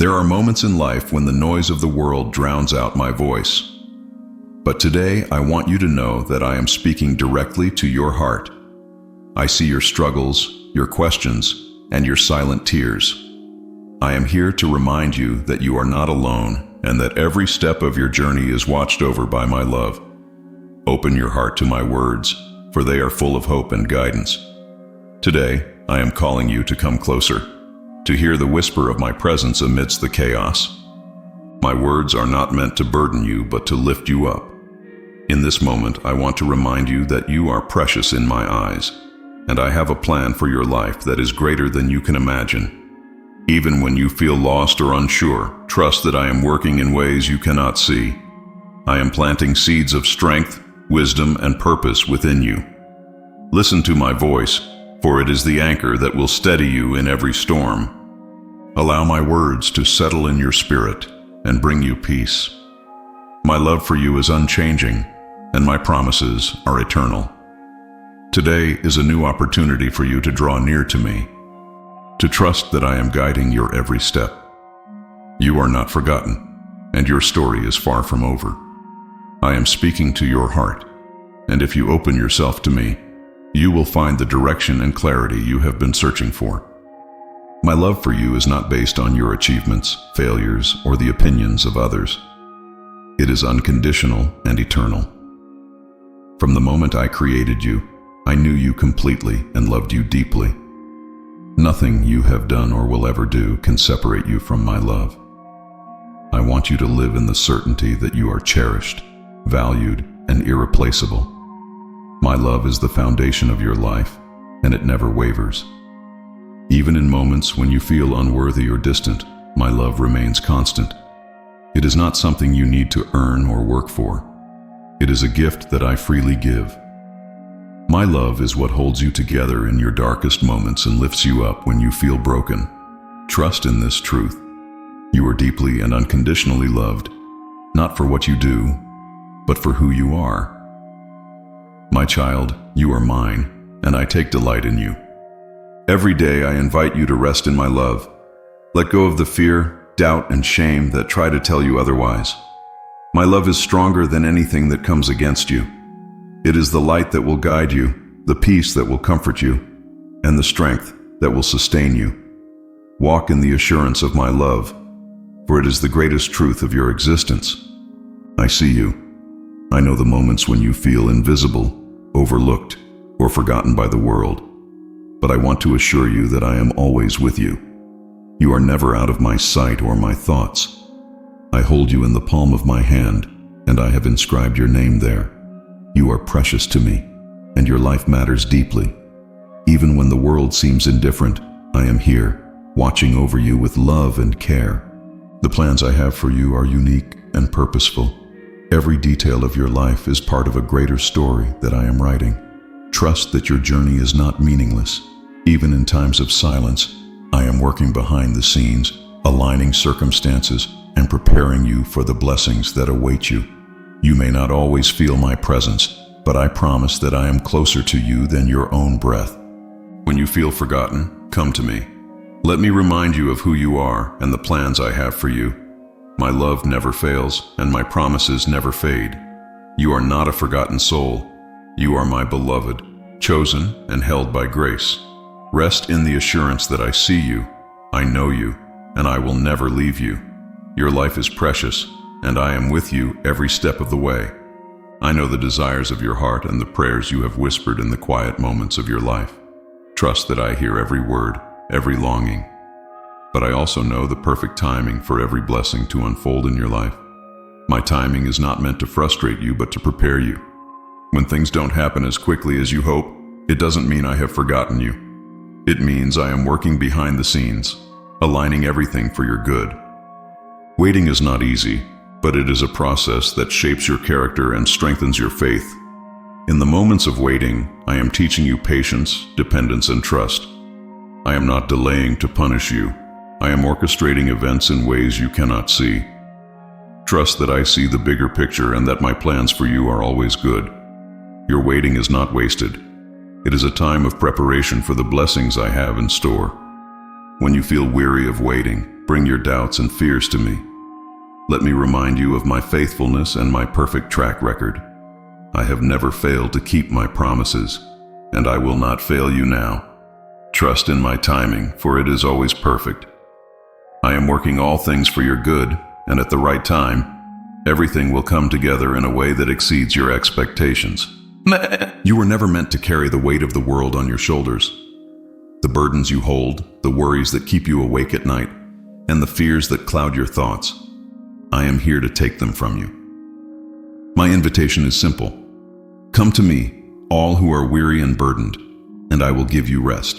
There are moments in life when the noise of the world drowns out my voice. But today, I want you to know that I am speaking directly to your heart. I see your struggles, your questions, and your silent tears. I am here to remind you that you are not alone and that every step of your journey is watched over by my love. Open your heart to my words, for they are full of hope and guidance. Today, I am calling you to come closer, to hear the whisper of my presence amidst the chaos. My words are not meant to burden you, but to lift you up. In this moment, I want to remind you that you are precious in my eyes, and I have a plan for your life that is greater than you can imagine. Even when you feel lost or unsure, trust that I am working in ways you cannot see. I am planting seeds of strength, wisdom, and purpose within you. Listen to my voice, for it is the anchor that will steady you in every storm. Allow my words to settle in your spirit and bring you peace. My love for you is unchanging, and my promises are eternal. Today is a new opportunity for you to draw near to me, to trust that I am guiding your every step. You are not forgotten, and your story is far from over. I am speaking to your heart, and if you open yourself to me, you will find the direction and clarity you have been searching for. My love for you is not based on your achievements, failures, or the opinions of others. It is unconditional and eternal. From the moment I created you, I knew you completely and loved you deeply. Nothing you have done or will ever do can separate you from my love. I want you to live in the certainty that you are cherished, valued, and irreplaceable. My love is the foundation of your life, and it never wavers. Even in moments when you feel unworthy or distant, my love remains constant. It is not something you need to earn or work for. It is a gift that I freely give. My love is what holds you together in your darkest moments and lifts you up when you feel broken. Trust in this truth. You are deeply and unconditionally loved, not for what you do, but for who you are. My child, you are mine, and I take delight in you. Every day I invite you to rest in my love. Let go of the fear, doubt, and shame that try to tell you otherwise. My love is stronger than anything that comes against you. It is the light that will guide you, the peace that will comfort you, and the strength that will sustain you. Walk in the assurance of my love, for it is the greatest truth of your existence. I see you. I know the moments when you feel invisible, overlooked, or forgotten by the world. But I want to assure you that I am always with you. You are never out of my sight or my thoughts. I hold you in the palm of my hand, and I have inscribed your name there. You are precious to me, and your life matters deeply. Even when the world seems indifferent, I am here, watching over you with love and care. The plans I have for you are unique and purposeful. Every detail of your life is part of a greater story that I am writing. Trust that your journey is not meaningless. Even in times of silence, I am working behind the scenes, aligning circumstances, and preparing you for the blessings that await you. You may not always feel my presence, but I promise that I am closer to you than your own breath. When you feel forgotten, come to me. Let me remind you of who you are and the plans I have for you. My love never fails, and my promises never fade. You are not a forgotten soul. You are my beloved, chosen and held by grace. Rest in the assurance that I see you, I know you, and I will never leave you. Your life is precious, and I am with you every step of the way. I know the desires of your heart and the prayers you have whispered in the quiet moments of your life. Trust that I hear every word, every longing. But I also know the perfect timing for every blessing to unfold in your life. My timing is not meant to frustrate you, but to prepare you. When things don't happen as quickly as you hope, it doesn't mean I have forgotten you. It means I am working behind the scenes, aligning everything for your good. Waiting is not easy, but it is a process that shapes your character and strengthens your faith. In the moments of waiting, I am teaching you patience, dependence, and trust. I am not delaying to punish you. I am orchestrating events in ways you cannot see. Trust that I see the bigger picture and that my plans for you are always good. Your waiting is not wasted. It is a time of preparation for the blessings I have in store. When you feel weary of waiting, bring your doubts and fears to me. Let me remind you of my faithfulness and my perfect track record. I have never failed to keep my promises, and I will not fail you now. Trust in my timing, for it is always perfect. I am working all things for your good, and at the right time, everything will come together in a way that exceeds your expectations. You were never meant to carry the weight of the world on your shoulders. The burdens you hold, the worries that keep you awake at night, and the fears that cloud your thoughts. I am here to take them from you. My invitation is simple. Come to me, all who are weary and burdened, and I will give you rest.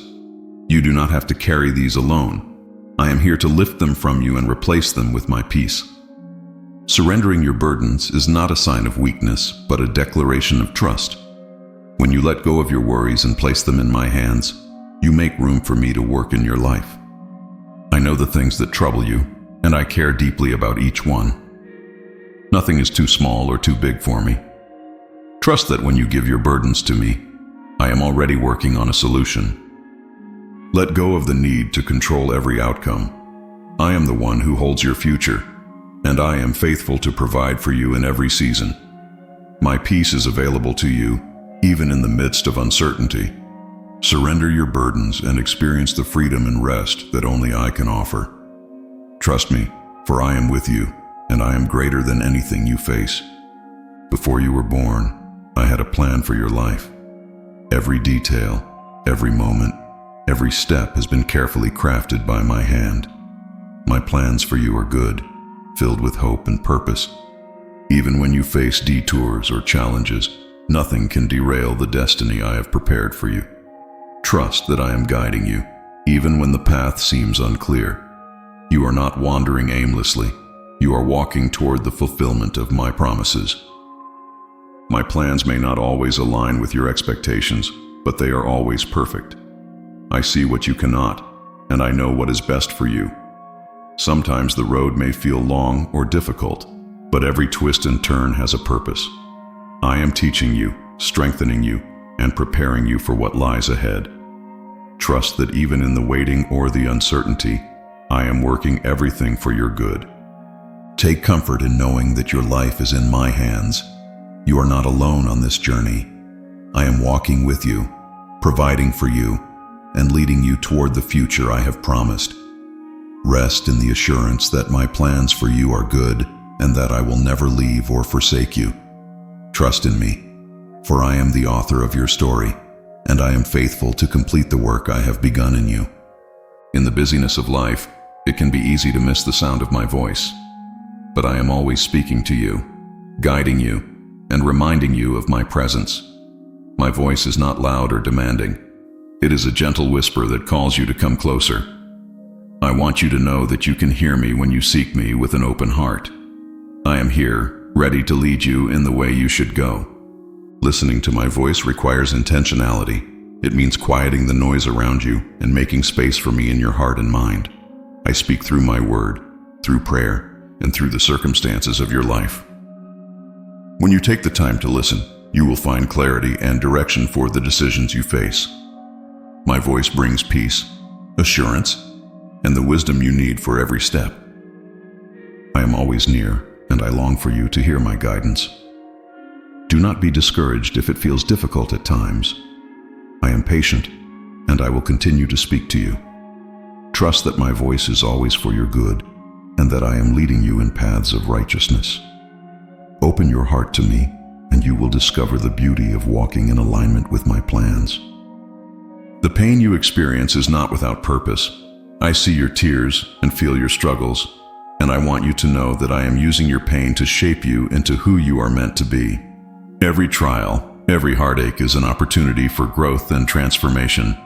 You do not have to carry these alone. I am here to lift them from you and replace them with my peace. Surrendering your burdens is not a sign of weakness, but a declaration of trust. When you let go of your worries and place them in my hands, you make room for me to work in your life. I know the things that trouble you, and I care deeply about each one. Nothing is too small or too big for me. Trust that when you give your burdens to me, I am already working on a solution. Let go of the need to control every outcome. I am the one who holds your future, and I am faithful to provide for you in every season. My peace is available to you, even in the midst of uncertainty. Surrender your burdens and experience the freedom and rest that only I can offer. Trust me, for I am with you, and I am greater than anything you face. Before you were born, I had a plan for your life. Every detail, every moment, every step has been carefully crafted by my hand. My plans for you are good, filled with hope and purpose. Even when you face detours or challenges, nothing can derail the destiny I have prepared for you. Trust that I am guiding you, even when the path seems unclear. You are not wandering aimlessly. You are walking toward the fulfillment of my promises. My plans may not always align with your expectations, but they are always perfect. I see what you cannot, and I know what is best for you. Sometimes the road may feel long or difficult, but every twist and turn has a purpose. I am teaching you, strengthening you, and preparing you for what lies ahead. Trust that even in the waiting or the uncertainty, I am working everything for your good. Take comfort in knowing that your life is in my hands. You are not alone on this journey. I am walking with you, providing for you, and leading you toward the future I have promised. Rest in the assurance that my plans for you are good and that I will never leave or forsake you. Trust in me, for I am the author of your story, and I am faithful to complete the work I have begun in you. In the busyness of life, it can be easy to miss the sound of my voice, but I am always speaking to you, guiding you, and reminding you of my presence. My voice is not loud or demanding. It is a gentle whisper that calls you to come closer. I want you to know that you can hear me when you seek me with an open heart. I am here, ready to lead you in the way you should go. Listening to my voice requires intentionality. It means quieting the noise around you and making space for me in your heart and mind. I speak through my word, through prayer, and through the circumstances of your life. When you take the time to listen, you will find clarity and direction for the decisions you face. My voice brings peace, assurance, and the wisdom you need for every step. I am always near, and I long for you to hear my guidance. Do not be discouraged if it feels difficult at times. I am patient, and I will continue to speak to you. Trust that my voice is always for your good, and that I am leading you in paths of righteousness. Open your heart to me, and you will discover the beauty of walking in alignment with my plans. The pain you experience is not without purpose. I see your tears and feel your struggles, and I want you to know that I am using your pain to shape you into who you are meant to be. Every trial, every heartache is an opportunity for growth and transformation.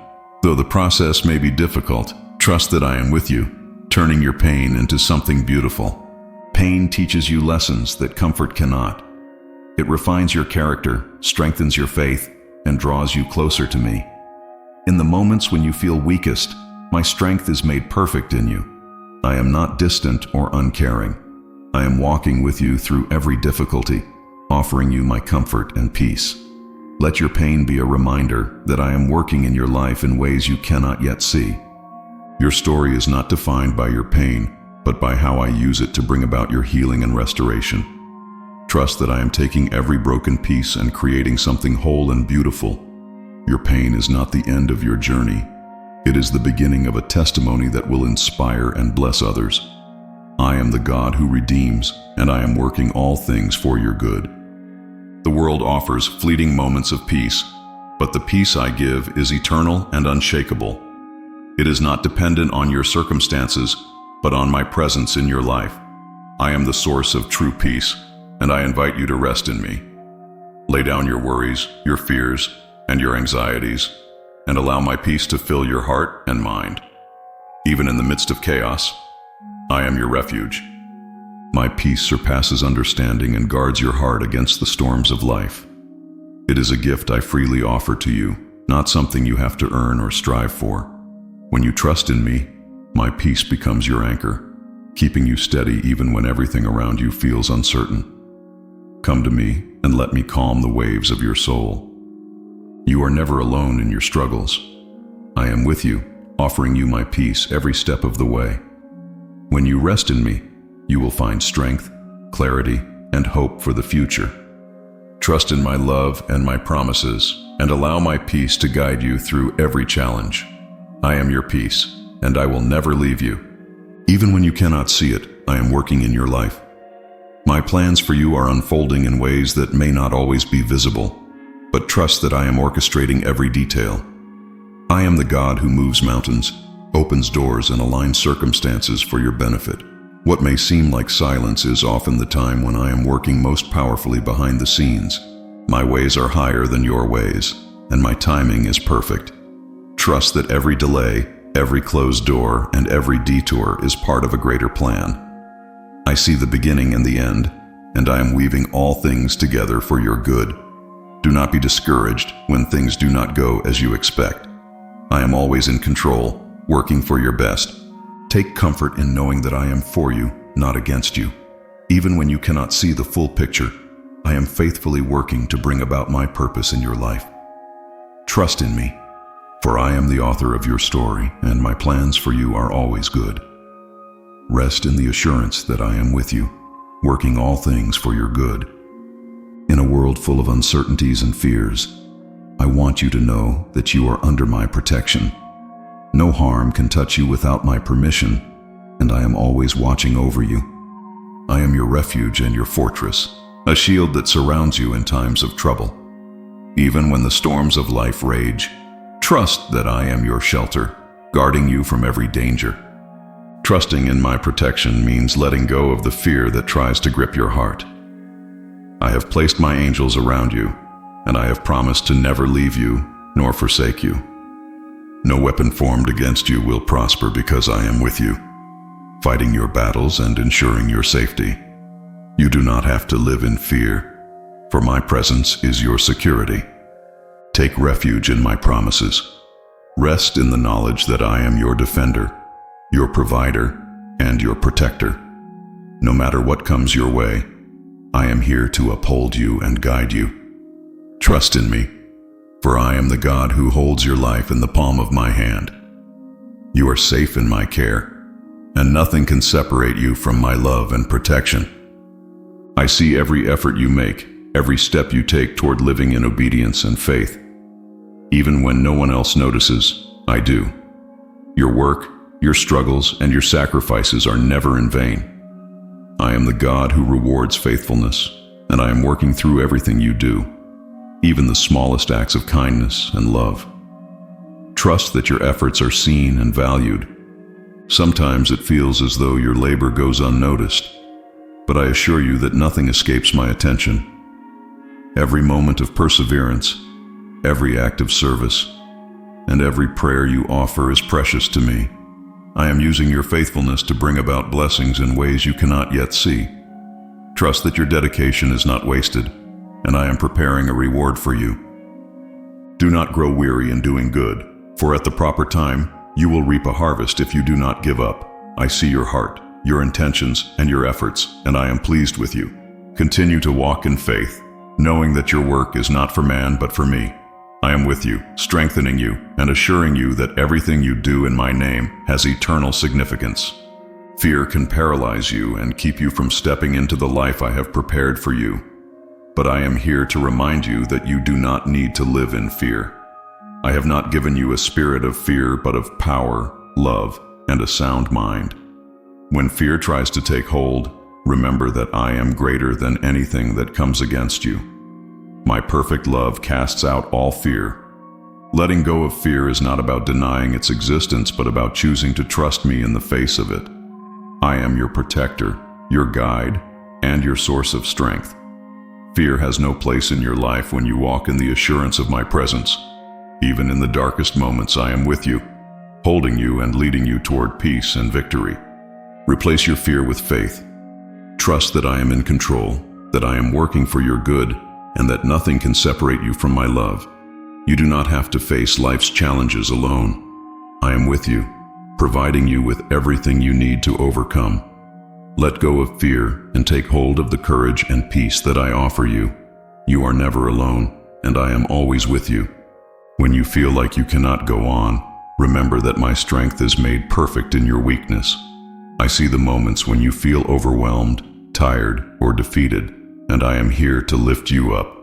Though the process may be difficult, trust that I am with you, turning your pain into something beautiful. Pain teaches you lessons that comfort cannot. It refines your character, strengthens your faith, and draws you closer to me. In the moments when you feel weakest, my strength is made perfect in you. I am not distant or uncaring. I am walking with you through every difficulty, offering you my comfort and peace. Let your pain be a reminder that I am working in your life in ways you cannot yet see. Your story is not defined by your pain, but by how I use it to bring about your healing and restoration. Trust that I am taking every broken piece and creating something whole and beautiful. Your pain is not the end of your journey. It is the beginning of a testimony that will inspire and bless others. I am the God who redeems, and I am working all things for your good. The world offers fleeting moments of peace, but the peace I give is eternal and unshakable. It is not dependent on your circumstances, but on my presence in your life. I am the source of true peace, and I invite you to rest in me. Lay down your worries, your fears, and your anxieties, and allow my peace to fill your heart and mind. Even in the midst of chaos, I am your refuge. My peace surpasses understanding and guards your heart against the storms of life. It is a gift I freely offer to you, not something you have to earn or strive for. When you trust in me, my peace becomes your anchor, keeping you steady even when everything around you feels uncertain. Come to me and let me calm the waves of your soul. You are never alone in your struggles. I am with you, offering you my peace every step of the way. When you rest in me, you will find strength, clarity, and hope for the future. Trust in my love and my promises, and allow my peace to guide you through every challenge. I am your peace, and I will never leave you. Even when you cannot see it, I am working in your life. My plans for you are unfolding in ways that may not always be visible, but trust that I am orchestrating every detail. I am the God who moves mountains, opens doors, and aligns circumstances for your benefit. What may seem like silence is often the time when I am working most powerfully behind the scenes. My ways are higher than your ways, and my timing is perfect. Trust that every delay, every closed door, and every detour is part of a greater plan. I see the beginning and the end, and I am weaving all things together for your good. Do not be discouraged when things do not go as you expect. I am always in control, working for your best. Take comfort in knowing that I am for you, not against you. Even when you cannot see the full picture, I am faithfully working to bring about my purpose in your life. Trust in me, for I am the author of your story, and my plans for you are always good. Rest in the assurance that I am with you, working all things for your good. In a world full of uncertainties and fears, I want you to know that you are under my protection. No harm can touch you without my permission, and I am always watching over you. I am your refuge and your fortress, a shield that surrounds you in times of trouble. Even when the storms of life rage, trust that I am your shelter, guarding you from every danger. Trusting in my protection means letting go of the fear that tries to grip your heart. I have placed my angels around you, and I have promised to never leave you nor forsake you. No weapon formed against you will prosper because I am with you, fighting your battles and ensuring your safety. You do not have to live in fear, for my presence is your security. Take refuge in my promises. Rest in the knowledge that I am your defender, your provider, and your protector. No matter what comes your way, I am here to uphold you and guide you. Trust in me, for I am the God who holds your life in the palm of my hand. You are safe in my care, and nothing can separate you from my love and protection. I see every effort you make, every step you take toward living in obedience and faith. Even when no one else notices, I do. Your work, your struggles, and your sacrifices are never in vain. I am the God who rewards faithfulness, and I am working through everything you do, even the smallest acts of kindness and love. Trust that your efforts are seen and valued. Sometimes it feels as though your labor goes unnoticed, but I assure you that nothing escapes my attention. Every moment of perseverance, every act of service, and every prayer you offer is precious to me. I am using your faithfulness to bring about blessings in ways you cannot yet see. Trust that your dedication is not wasted, and I am preparing a reward for you. Do not grow weary in doing good, for at the proper time, you will reap a harvest if you do not give up. I see your heart, your intentions, and your efforts, and I am pleased with you. Continue to walk in faith, knowing that your work is not for man but for me. I am with you, strengthening you, and assuring you that everything you do in my name has eternal significance. Fear can paralyze you and keep you from stepping into the life I have prepared for you. But I am here to remind you that you do not need to live in fear. I have not given you a spirit of fear, but of power, love, and a sound mind. When fear tries to take hold, remember that I am greater than anything that comes against you. My perfect love casts out all fear. Letting go of fear is not about denying its existence, but about choosing to trust me in the face of it. I am your protector, your guide, and your source of strength. Fear has no place in your life when you walk in the assurance of my presence. Even in the darkest moments, I am with you, holding you and leading you toward peace and victory. Replace your fear with faith. Trust that I am in control, that I am working for your good, and that nothing can separate you from my love. You do not have to face life's challenges alone. I am with you, providing you with everything you need to overcome. Let go of fear and take hold of the courage and peace that I offer you. You are never alone, and I am always with you. When you feel like you cannot go on, remember that my strength is made perfect in your weakness. I see the moments when you feel overwhelmed, tired, or defeated, and I am here to lift you up.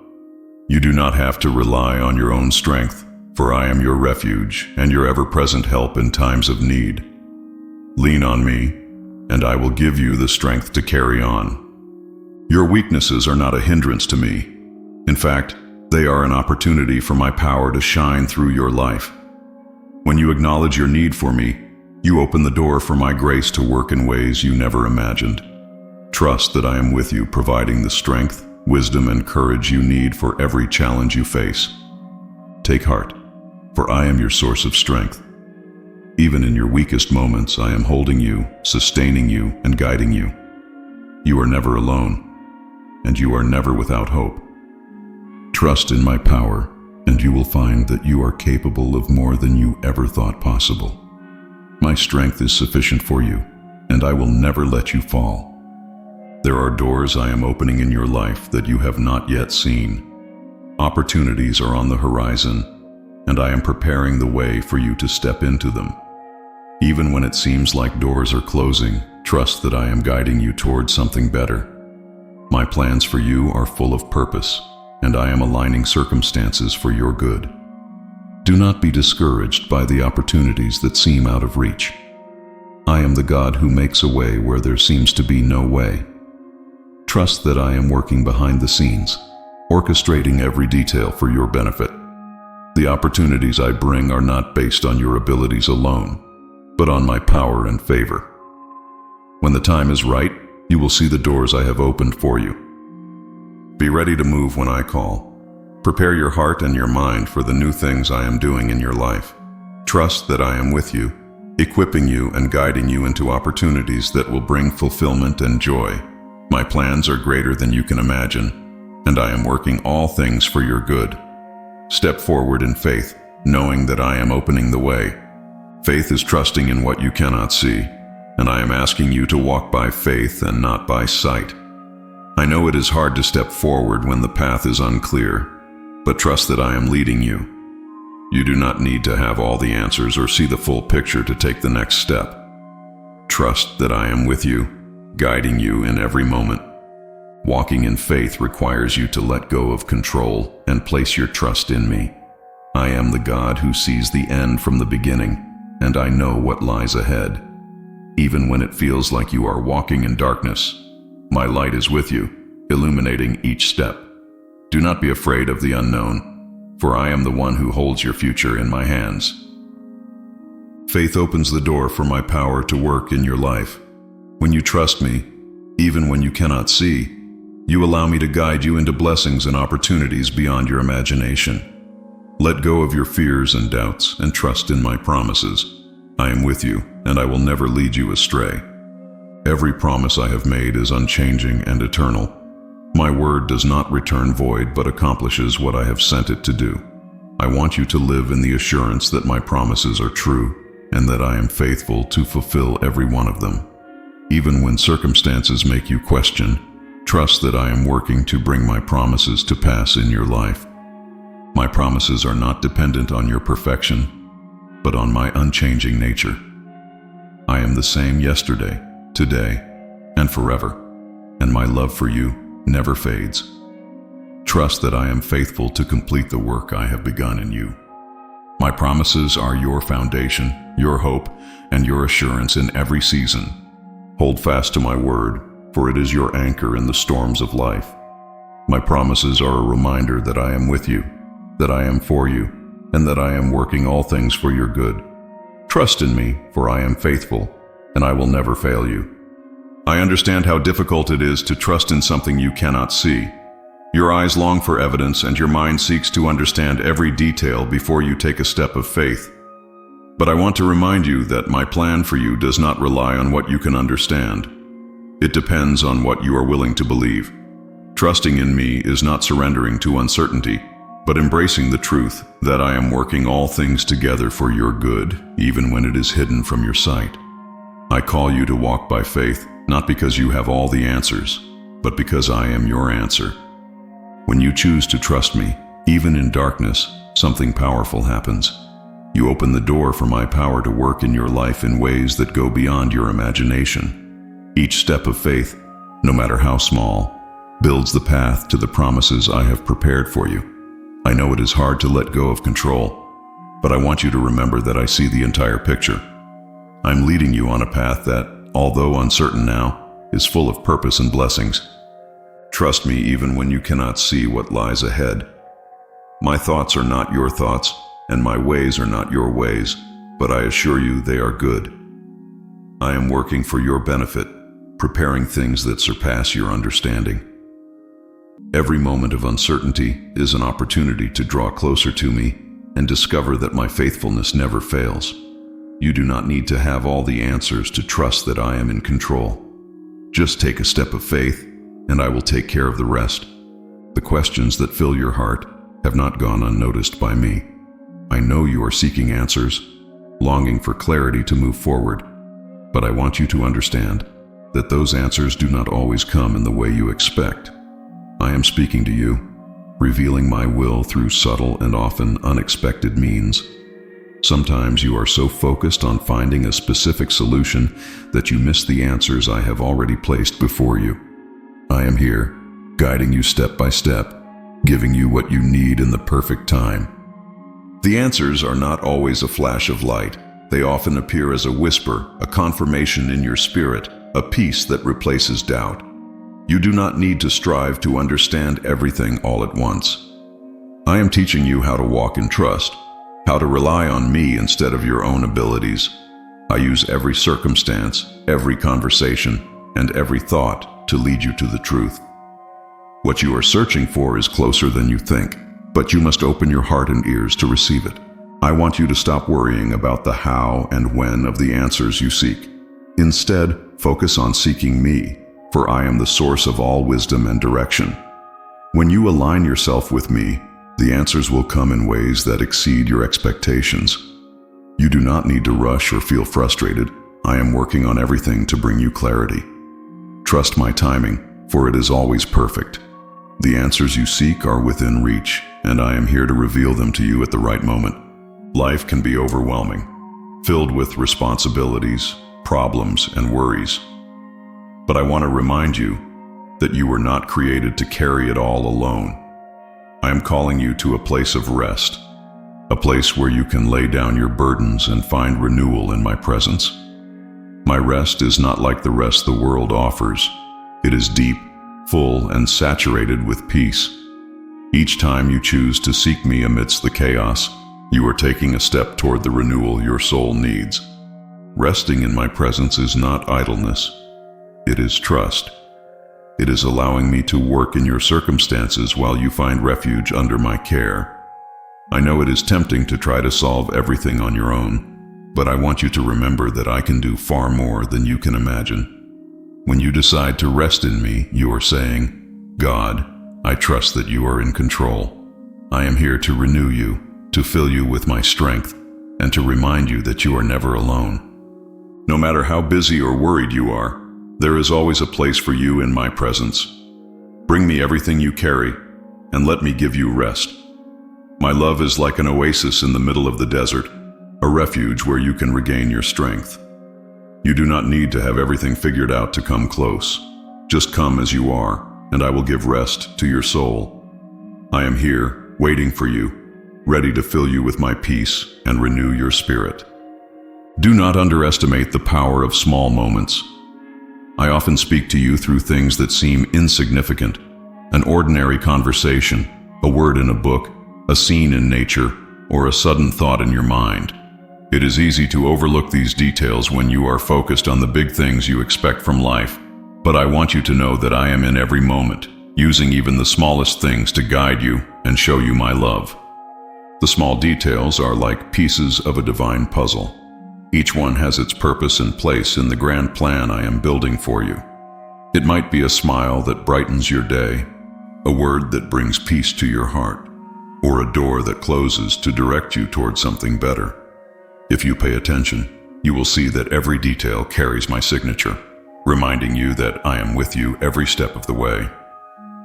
You do not have to rely on your own strength, for I am your refuge and your ever-present help in times of need. Lean on me, and I will give you the strength to carry on. Your weaknesses are not a hindrance to me. In fact, they are an opportunity for my power to shine through your life. When you acknowledge your need for me, you open the door for my grace to work in ways you never imagined. Trust that I am with you, providing the strength, wisdom, and courage you need for every challenge you face. Take heart, for I am your source of strength. Even in your weakest moments, I am holding you, sustaining you, and guiding you. You are never alone, and you are never without hope. Trust in my power, and you will find that you are capable of more than you ever thought possible. My strength is sufficient for you, and I will never let you fall. There are doors I am opening in your life that you have not yet seen. Opportunities are on the horizon, and I am preparing the way for you to step into them. Even when it seems like doors are closing, trust that I am guiding you toward something better. My plans for you are full of purpose, and I am aligning circumstances for your good. Do not be discouraged by the opportunities that seem out of reach. I am the God who makes a way where there seems to be no way. Trust that I am working behind the scenes, orchestrating every detail for your benefit. The opportunities I bring are not based on your abilities alone, but on my power and favor. When the time is right, you will see the doors I have opened for you. Be ready to move when I call. Prepare your heart and your mind for the new things I am doing in your life. Trust that I am with you, equipping you and guiding you into opportunities that will bring fulfillment and joy. My plans are greater than you can imagine, and I am working all things for your good. Step forward in faith, knowing that I am opening the way. Faith is trusting in what you cannot see, and I am asking you to walk by faith and not by sight. I know it is hard to step forward when the path is unclear, but trust that I am leading you. You do not need to have all the answers or see the full picture to take the next step. Trust that I am with you, guiding you in every moment. Walking in faith requires you to let go of control and place your trust in me. I am the God who sees the end from the beginning, and I know what lies ahead. Even when it feels like you are walking in darkness, my light is with you, illuminating each step. Do not be afraid of the unknown, for I am the one who holds your future in my hands. Faith opens the door for my power to work in your life. When you trust me, even when you cannot see, you allow me to guide you into blessings and opportunities beyond your imagination. Let go of your fears and doubts and trust in my promises. I am with you, and I will never lead you astray. Every promise I have made is unchanging and eternal. My word does not return void, but accomplishes what I have sent it to do. I want you to live in the assurance that my promises are true, and that I am faithful to fulfill every one of them. Even when circumstances make you question, trust that I am working to bring my promises to pass in your life. My promises are not dependent on your perfection, but on my unchanging nature. I am the same yesterday, today, and forever, and my love for you never fades. Trust that I am faithful to complete the work I have begun in you. My promises are your foundation, your hope, and your assurance in every season. Hold fast to my word, for it is your anchor in the storms of life. My promises are a reminder that I am with you, that I am for you, and that I am working all things for your good. Trust in me, for I am faithful, and I will never fail you. I understand how difficult it is to trust in something you cannot see. Your eyes long for evidence, and your mind seeks to understand every detail before you take a step of faith. But I want to remind you that my plan for you does not rely on what you can understand. It depends on what you are willing to believe. Trusting in me is not surrendering to uncertainty, but embracing the truth that I am working all things together for your good, even when it is hidden from your sight. I call you to walk by faith, not because you have all the answers, but because I am your answer. When you choose to trust me, even in darkness, something powerful happens. You open the door for my power to work in your life in ways that go beyond your imagination. Each step of faith, no matter how small, builds the path to the promises I have prepared for you. I know it is hard to let go of control, but I want you to remember that I see the entire picture. I'm leading you on a path that, although uncertain now, is full of purpose and blessings. Trust me even when you cannot see what lies ahead. My thoughts are not your thoughts, and my ways are not your ways, but I assure you they are good. I am working for your benefit, preparing things that surpass your understanding. Every moment of uncertainty is an opportunity to draw closer to me and discover that my faithfulness never fails. You do not need to have all the answers to trust that I am in control. Just take a step of faith, and I will take care of the rest. The questions that fill your heart have not gone unnoticed by me. I know you are seeking answers, longing for clarity to move forward, but I want you to understand that those answers do not always come in the way you expect. I am speaking to you, revealing my will through subtle and often unexpected means. Sometimes you are so focused on finding a specific solution that you miss the answers I have already placed before you. I am here, guiding you step by step, giving you what you need in the perfect time. The answers are not always a flash of light. They often appear as a whisper, a confirmation in your spirit, a peace that replaces doubt. You do not need to strive to understand everything all at once. I am teaching you how to walk in trust, how to rely on me instead of your own abilities. I use every circumstance, every conversation, and every thought to lead you to the truth. What you are searching for is closer than you think, but you must open your heart and ears to receive it. I want you to stop worrying about the how and when of the answers you seek. Instead, focus on seeking me, for I am the source of all wisdom and direction. When you align yourself with me, the answers will come in ways that exceed your expectations. You do not need to rush or feel frustrated. I am working on everything to bring you clarity. Trust my timing, for it is always perfect. The answers you seek are within reach, and I am here to reveal them to you at the right moment. Life can be overwhelming, filled with responsibilities, problems, and worries. But I want to remind you that you were not created to carry it all alone. I am calling you to a place of rest, a place where you can lay down your burdens and find renewal in my presence. My rest is not like the rest the world offers. It is deep, full, and saturated with peace. Each time you choose to seek me amidst the chaos, you are taking a step toward the renewal your soul needs. Resting in my presence is not idleness. It is trust. It is allowing me to work in your circumstances while you find refuge under my care. I know it is tempting to try to solve everything on your own, but I want you to remember that I can do far more than you can imagine. When you decide to rest in me, you are saying, God, I trust that you are in control. I am here to renew you, to fill you with my strength, and to remind you that you are never alone. No matter how busy or worried you are, there is always a place for you in my presence. Bring me everything you carry, and let me give you rest. My love is like an oasis in the middle of the desert, a refuge where you can regain your strength. You do not need to have everything figured out to come close. Just come as you are, and I will give rest to your soul. I am here, waiting for you, ready to fill you with my peace and renew your spirit. Do not underestimate the power of small moments. I often speak to you through things that seem insignificant, an ordinary conversation, a word in a book, a scene in nature, or a sudden thought in your mind. It is easy to overlook these details when you are focused on the big things you expect from life, but I want you to know that I am in every moment, using even the smallest things to guide you and show you my love. The small details are like pieces of a divine puzzle. Each one has its purpose and place in the grand plan I am building for you. It might be a smile that brightens your day, a word that brings peace to your heart, or a door that closes to direct you toward something better. If you pay attention, you will see that every detail carries my signature, reminding you that I am with you every step of the way.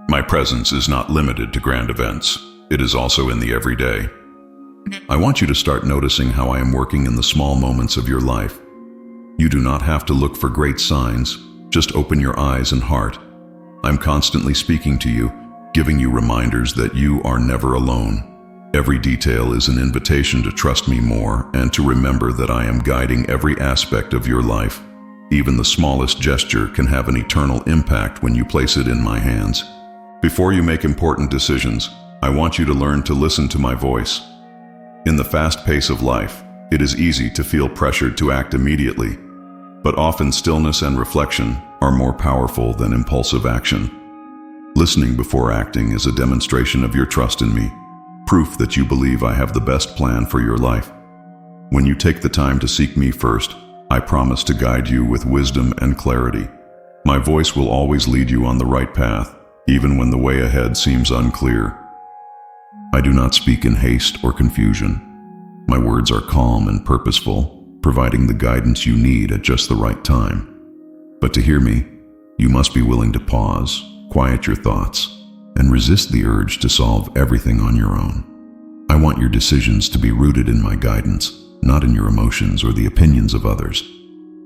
My presence is not limited to grand events. It is also in the everyday. I want you to start noticing how I am working in the small moments of your life. You do not have to look for great signs. Just open your eyes and heart. I'm constantly speaking to you, giving you reminders that you are never alone. Every detail is an invitation to trust me more and to remember that I am guiding every aspect of your life. Even the smallest gesture can have an eternal impact when you place it in my hands. Before you make important decisions, I want you to learn to listen to my voice. In the fast pace of life, it is easy to feel pressured to act immediately, but often stillness and reflection are more powerful than impulsive action. Listening before acting is a demonstration of your trust in me, proof that you believe I have the best plan for your life. When you take the time to seek me first, I promise to guide you with wisdom and clarity. My voice will always lead you on the right path, even when the way ahead seems unclear. I do not speak in haste or confusion. My words are calm and purposeful, providing the guidance you need at just the right time. But to hear me, you must be willing to pause, quiet your thoughts, and resist the urge to solve everything on your own. I want your decisions to be rooted in my guidance, not in your emotions or the opinions of others.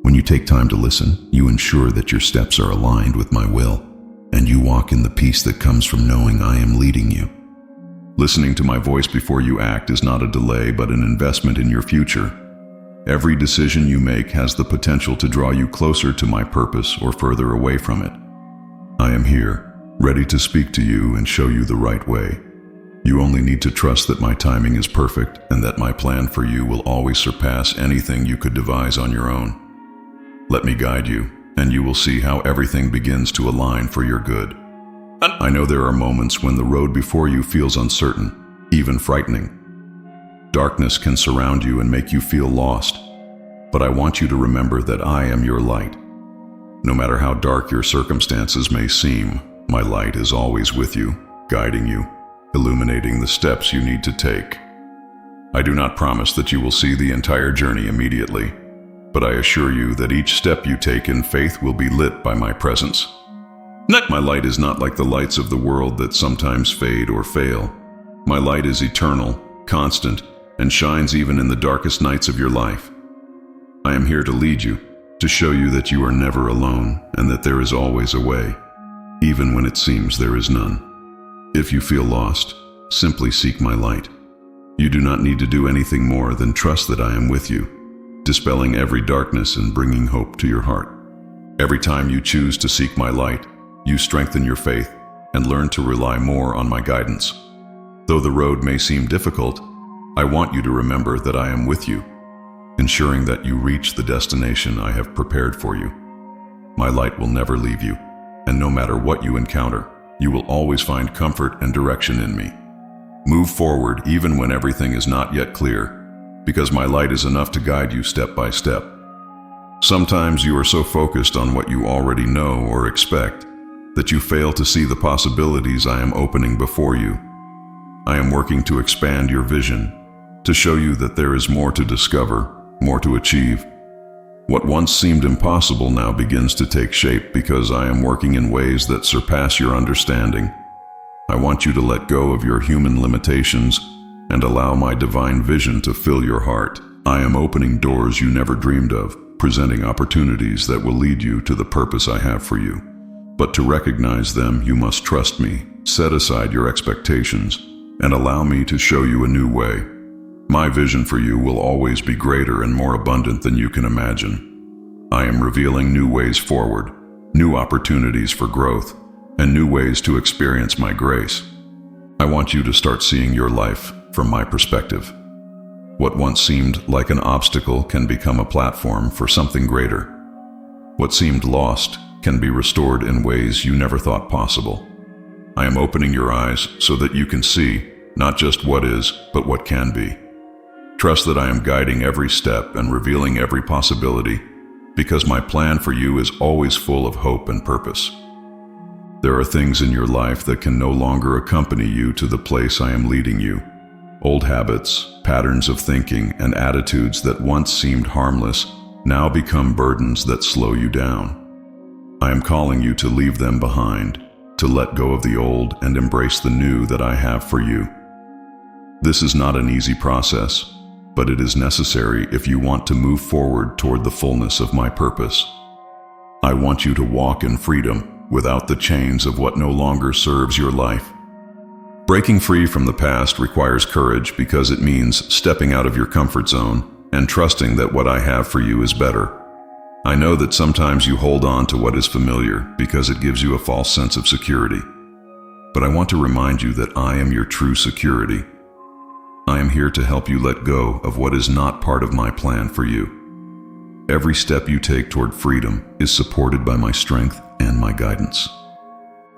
When you take time to listen, you ensure that your steps are aligned with my will, and you walk in the peace that comes from knowing I am leading you. Listening to my voice before you act is not a delay but an investment in your future. Every decision you make has the potential to draw you closer to my purpose or further away from it. I am here, ready to speak to you and show you the right way. You only need to trust that my timing is perfect and that my plan for you will always surpass anything you could devise on your own. Let me guide you, and you will see how everything begins to align for your good. I know there are moments when the road before you feels uncertain, even frightening. Darkness can surround you and make you feel lost, but I want you to remember that I am your light. No matter how dark your circumstances may seem, my light is always with you, guiding you, illuminating the steps you need to take. I do not promise that you will see the entire journey immediately, but I assure you that each step you take in faith will be lit by my presence. My light is not like the lights of the world that sometimes fade or fail. My light is eternal, constant, and shines even in the darkest nights of your life. I am here to lead you, to show you that you are never alone and that there is always a way, even when it seems there is none. If you feel lost, simply seek my light. You do not need to do anything more than trust that I am with you, dispelling every darkness and bringing hope to your heart. Every time you choose to seek my light, you strengthen your faith and learn to rely more on my guidance. Though the road may seem difficult, I want you to remember that I am with you, ensuring that you reach the destination I have prepared for you. My light will never leave you, and no matter what you encounter, you will always find comfort and direction in me. Move forward even when everything is not yet clear, because my light is enough to guide you step by step. Sometimes you are so focused on what you already know or expect that you fail to see the possibilities I am opening before you. I am working to expand your vision, to show you that there is more to discover, more to achieve. What once seemed impossible now begins to take shape because I am working in ways that surpass your understanding. I want you to let go of your human limitations and allow my divine vision to fill your heart. I am opening doors you never dreamed of, presenting opportunities that will lead you to the purpose I have for you. But to recognize them, you must trust me. Set aside your expectations and allow me to show you a new way. My vision for you will always be greater and more abundant than you can imagine. I am revealing new ways forward, new opportunities for growth, and new ways to experience my grace. I want you to start seeing your life from my perspective. What once seemed like an obstacle can become a platform for something greater. What seemed lost can be restored in ways you never thought possible. I am opening your eyes so that you can see not just what is, but what can be. Trust that I am guiding every step and revealing every possibility, because my plan for you is always full of hope and purpose. There are things in your life that can no longer accompany you to the place I am leading you. Old habits, patterns of thinking, and attitudes that once seemed harmless now become burdens that slow you down. I am calling you to leave them behind, to let go of the old and embrace the new that I have for you. This is not an easy process, but it is necessary if you want to move forward toward the fullness of my purpose. I want you to walk in freedom without the chains of what no longer serves your life. Breaking free from the past requires courage because it means stepping out of your comfort zone and trusting that what I have for you is better. I know that sometimes you hold on to what is familiar because it gives you a false sense of security. But I want to remind you that I am your true security. I am here to help you let go of what is not part of my plan for you. Every step you take toward freedom is supported by my strength and my guidance.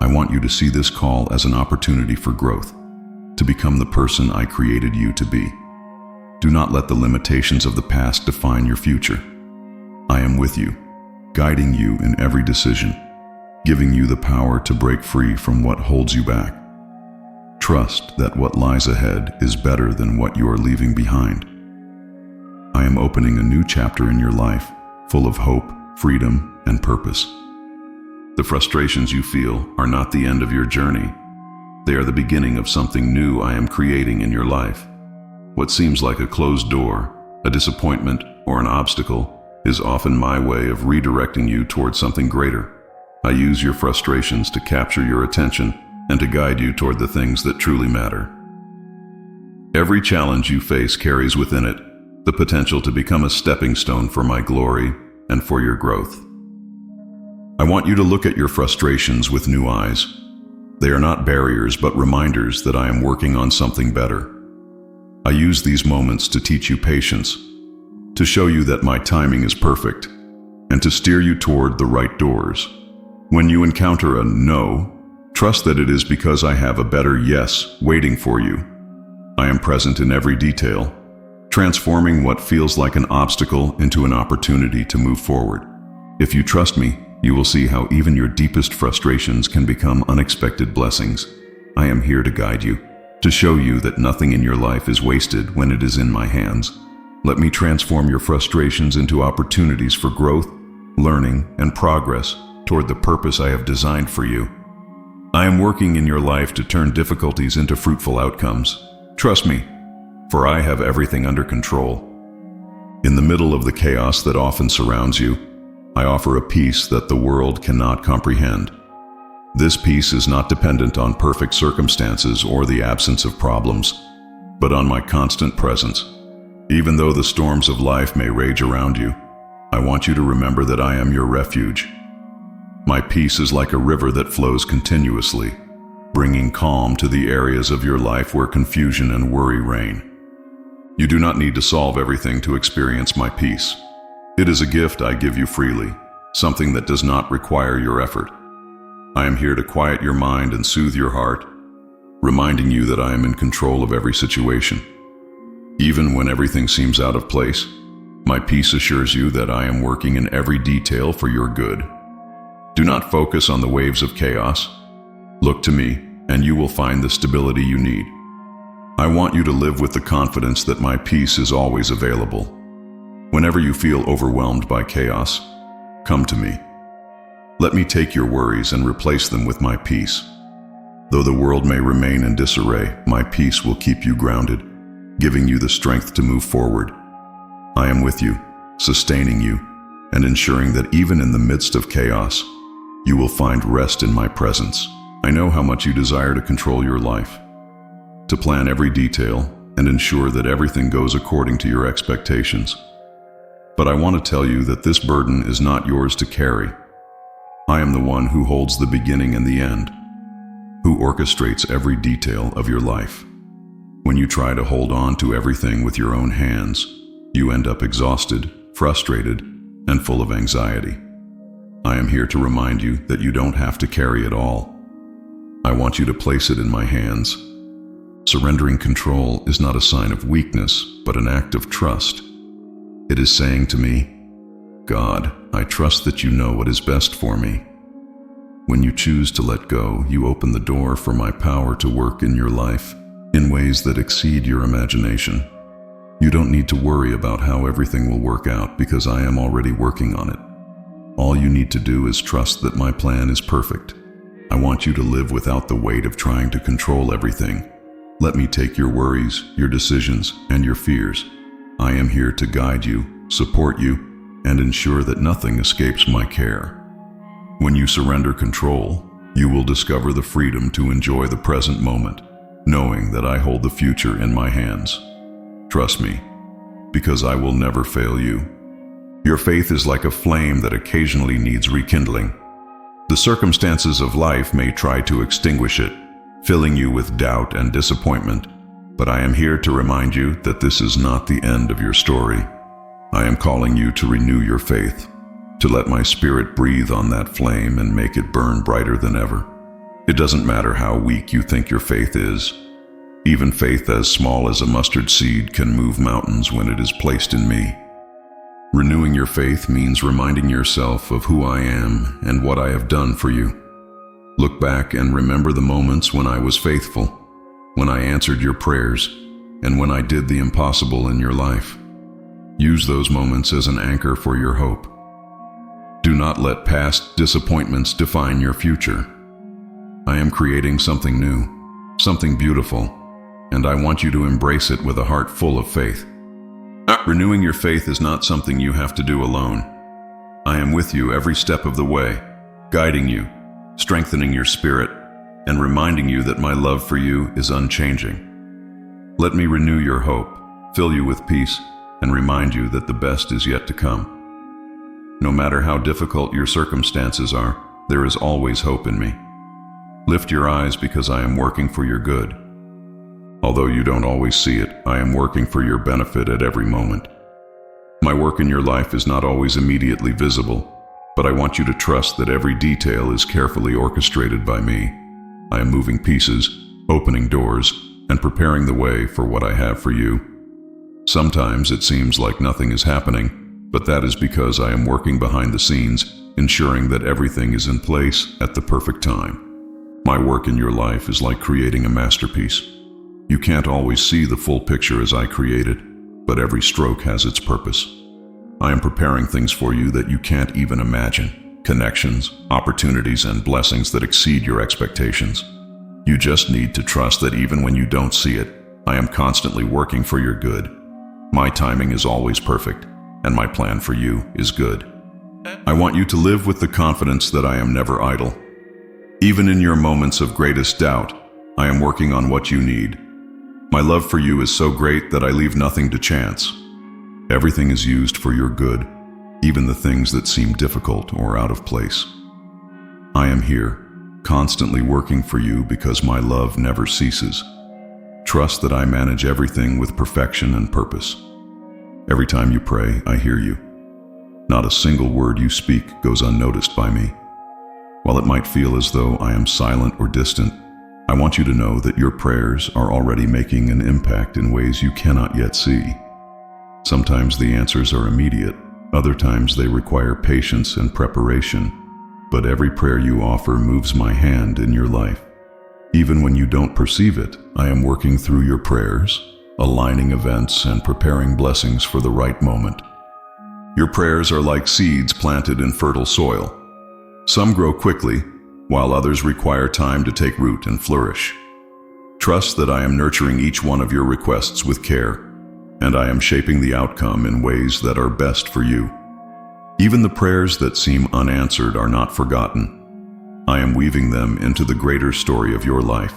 I want you to see this call as an opportunity for growth, to become the person I created you to be. Do not let the limitations of the past define your future. I am with you, guiding you in every decision, giving you the power to break free from what holds you back. Trust that what lies ahead is better than what you are leaving behind. I am opening a new chapter in your life, full of hope, freedom, and purpose. The frustrations you feel are not the end of your journey. They are the beginning of something new I am creating in your life. What seems like a closed door, a disappointment, or an obstacle is often my way of redirecting you towards something greater. I use your frustrations to capture your attention and to guide you toward the things that truly matter. Every challenge you face carries within it the potential to become a stepping stone for my glory and for your growth. I want you to look at your frustrations with new eyes. They are not barriers, but reminders that I am working on something better. I use these moments to teach you patience, to show you that my timing is perfect, and to steer you toward the right doors. When you encounter a no, trust that it is because I have a better yes waiting for you. I am present in every detail, transforming what feels like an obstacle into an opportunity to move forward. If you trust me, you will see how even your deepest frustrations can become unexpected blessings. I am here to guide you, to show you that nothing in your life is wasted when it is in my hands. Let me transform your frustrations into opportunities for growth, learning, and progress toward the purpose I have designed for you. I am working in your life to turn difficulties into fruitful outcomes. Trust me, for I have everything under control. In the middle of the chaos that often surrounds you, I offer a peace that the world cannot comprehend. This peace is not dependent on perfect circumstances or the absence of problems, but on my constant presence. Even though the storms of life may rage around you, I want you to remember that I am your refuge. My peace is like a river that flows continuously, bringing calm to the areas of your life where confusion and worry reign. You do not need to solve everything to experience my peace. It is a gift I give you freely, something that does not require your effort. I am here to quiet your mind and soothe your heart, reminding you that I am in control of every situation. Even when everything seems out of place, my peace assures you that I am working in every detail for your good. Do not focus on the waves of chaos. Look to me, and you will find the stability you need. I want you to live with the confidence that my peace is always available. Whenever you feel overwhelmed by chaos, come to me. Let me take your worries and replace them with my peace. Though the world may remain in disarray, my peace will keep you grounded, giving you the strength to move forward. I am with you, sustaining you, and ensuring that even in the midst of chaos, you will find rest in my presence. I know how much you desire to control your life, to plan every detail and ensure that everything goes according to your expectations. But I want to tell you that this burden is not yours to carry. I am the one who holds the beginning and the end, who orchestrates every detail of your life. When you try to hold on to everything with your own hands, you end up exhausted, frustrated, and full of anxiety. I am here to remind you that you don't have to carry it all. I want you to place it in my hands. Surrendering control is not a sign of weakness, but an act of trust. It is saying to me, God, I trust that you know what is best for me. When you choose to let go, you open the door for my power to work in your life in ways that exceed your imagination. You don't need to worry about how everything will work out because I am already working on it. All you need to do is trust that my plan is perfect. I want you to live without the weight of trying to control everything. Let me take your worries, your decisions, and your fears. I am here to guide you, support you, and ensure that nothing escapes my care. When you surrender control, you will discover the freedom to enjoy the present moment, knowing that I hold the future in my hands. Trust me, because I will never fail you. Your faith is like a flame that occasionally needs rekindling. The circumstances of life may try to extinguish it, filling you with doubt and disappointment, but I am here to remind you that this is not the end of your story. I am calling you to renew your faith, to let my spirit breathe on that flame and make it burn brighter than ever. It doesn't matter how weak you think your faith is. Even faith as small as a mustard seed can move mountains when it is placed in me. Renewing your faith means reminding yourself of who I am and what I have done for you. Look back and remember the moments when I was faithful, when I answered your prayers, and when I did the impossible in your life. Use those moments as an anchor for your hope. Do not let past disappointments define your future. I am creating something new, something beautiful, and I want you to embrace it with a heart full of faith. Renewing your faith is not something you have to do alone. I am with you every step of the way, guiding you, strengthening your spirit, and reminding you that my love for you is unchanging. Let me renew your hope, fill you with peace, and remind you that the best is yet to come. No matter how difficult your circumstances are, there is always hope in me. Lift your eyes because I am working for your good. Although you don't always see it, I am working for your benefit at every moment. My work in your life is not always immediately visible, but I want you to trust that every detail is carefully orchestrated by me. I am moving pieces, opening doors, and preparing the way for what I have for you. Sometimes it seems like nothing is happening, but that is because I am working behind the scenes, ensuring that everything is in place at the perfect time. My work in your life is like creating a masterpiece. You can't always see the full picture as I created, but every stroke has its purpose. I am preparing things for you that you can't even imagine, connections, opportunities, and blessings that exceed your expectations. You just need to trust that even when you don't see it, I am constantly working for your good. My timing is always perfect, and my plan for you is good. I want you to live with the confidence that I am never idle. Even in your moments of greatest doubt, I am working on what you need. My love for you is so great that I leave nothing to chance. Everything is used for your good, even the things that seem difficult or out of place. I am here, constantly working for you because my love never ceases. Trust that I manage everything with perfection and purpose. Every time you pray, I hear you. Not a single word you speak goes unnoticed by me. While it might feel as though I am silent or distant, I want you to know that your prayers are already making an impact in ways you cannot yet see. Sometimes the answers are immediate, other times they require patience and preparation, but every prayer you offer moves my hand in your life. Even when you don't perceive it, I am working through your prayers, aligning events and preparing blessings for the right moment. Your prayers are like seeds planted in fertile soil. Some grow quickly, while others require time to take root and flourish. Trust that I am nurturing each one of your requests with care, and I am shaping the outcome in ways that are best for you. Even the prayers that seem unanswered are not forgotten. I am weaving them into the greater story of your life.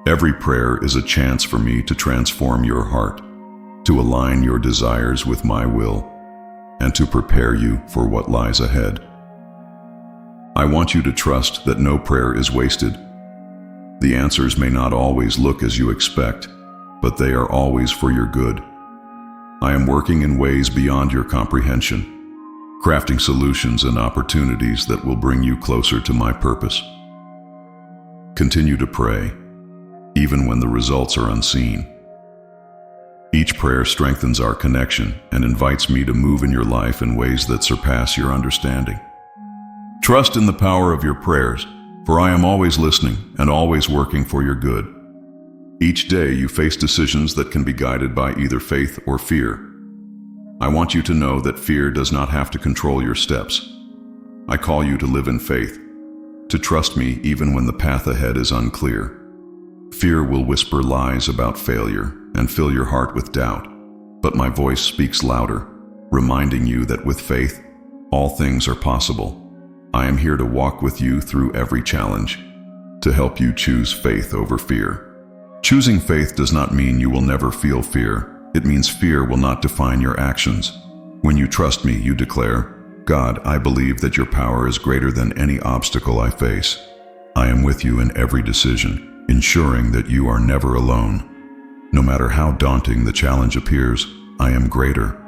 Every prayer is a chance for me to transform your heart, to align your desires with my will, and to prepare you for what lies ahead. I want you to trust that no prayer is wasted. The answers may not always look as you expect, but they are always for your good. I am working in ways beyond your comprehension, crafting solutions and opportunities that will bring you closer to my purpose. Continue to pray, even when the results are unseen. Each prayer strengthens our connection and invites me to move in your life in ways that surpass your understanding. Trust in the power of your prayers, for I am always listening and always working for your good. Each day you face decisions that can be guided by either faith or fear. I want you to know that fear does not have to control your steps. I call you to live in faith, to trust me even when the path ahead is unclear. Fear will whisper lies about failure and fill your heart with doubt, but my voice speaks louder, reminding you that with faith, all things are possible. I am here to walk with you through every challenge, to help you choose faith over fear. Choosing faith does not mean you will never feel fear. It means fear will not define your actions. When you trust me, you declare, God, I believe that your power is greater than any obstacle I face. I am with you in every decision, ensuring that you are never alone. No matter how daunting the challenge appears, I am greater.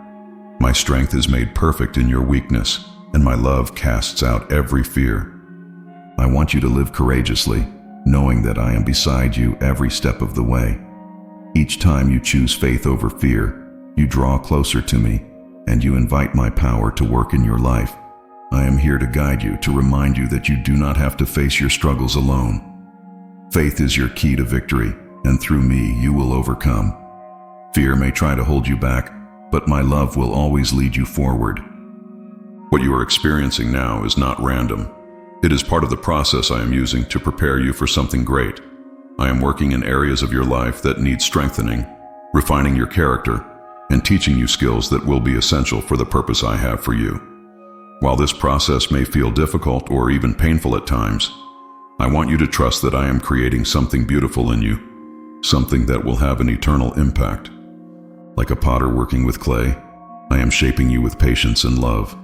My strength is made perfect in your weakness, and my love casts out every fear. I want you to live courageously, knowing that I am beside you every step of the way. Each time you choose faith over fear, you draw closer to me, and you invite my power to work in your life. I am here to guide you, to remind you that you do not have to face your struggles alone. Faith is your key to victory, and through me you will overcome. Fear may try to hold you back, but my love will always lead you forward. What you are experiencing now is not random. It is part of the process I am using to prepare you for something great. I am working in areas of your life that need strengthening, refining your character, and teaching you skills that will be essential for the purpose I have for you. While this process may feel difficult or even painful at times, I want you to trust that I am creating something beautiful in you, something that will have an eternal impact. Like a potter working with clay, I am shaping you with patience and love.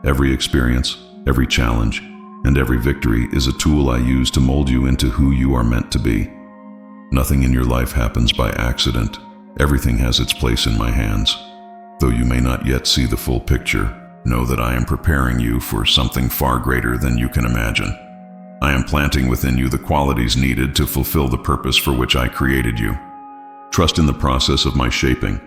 Every experience, every challenge, and every victory is a tool I use to mold you into who you are meant to be. Nothing in your life happens by accident. Everything has its place in my hands. Though you may not yet see the full picture, know that I am preparing you for something far greater than you can imagine. I am planting within you the qualities needed to fulfill the purpose for which I created you. Trust in the process of my shaping.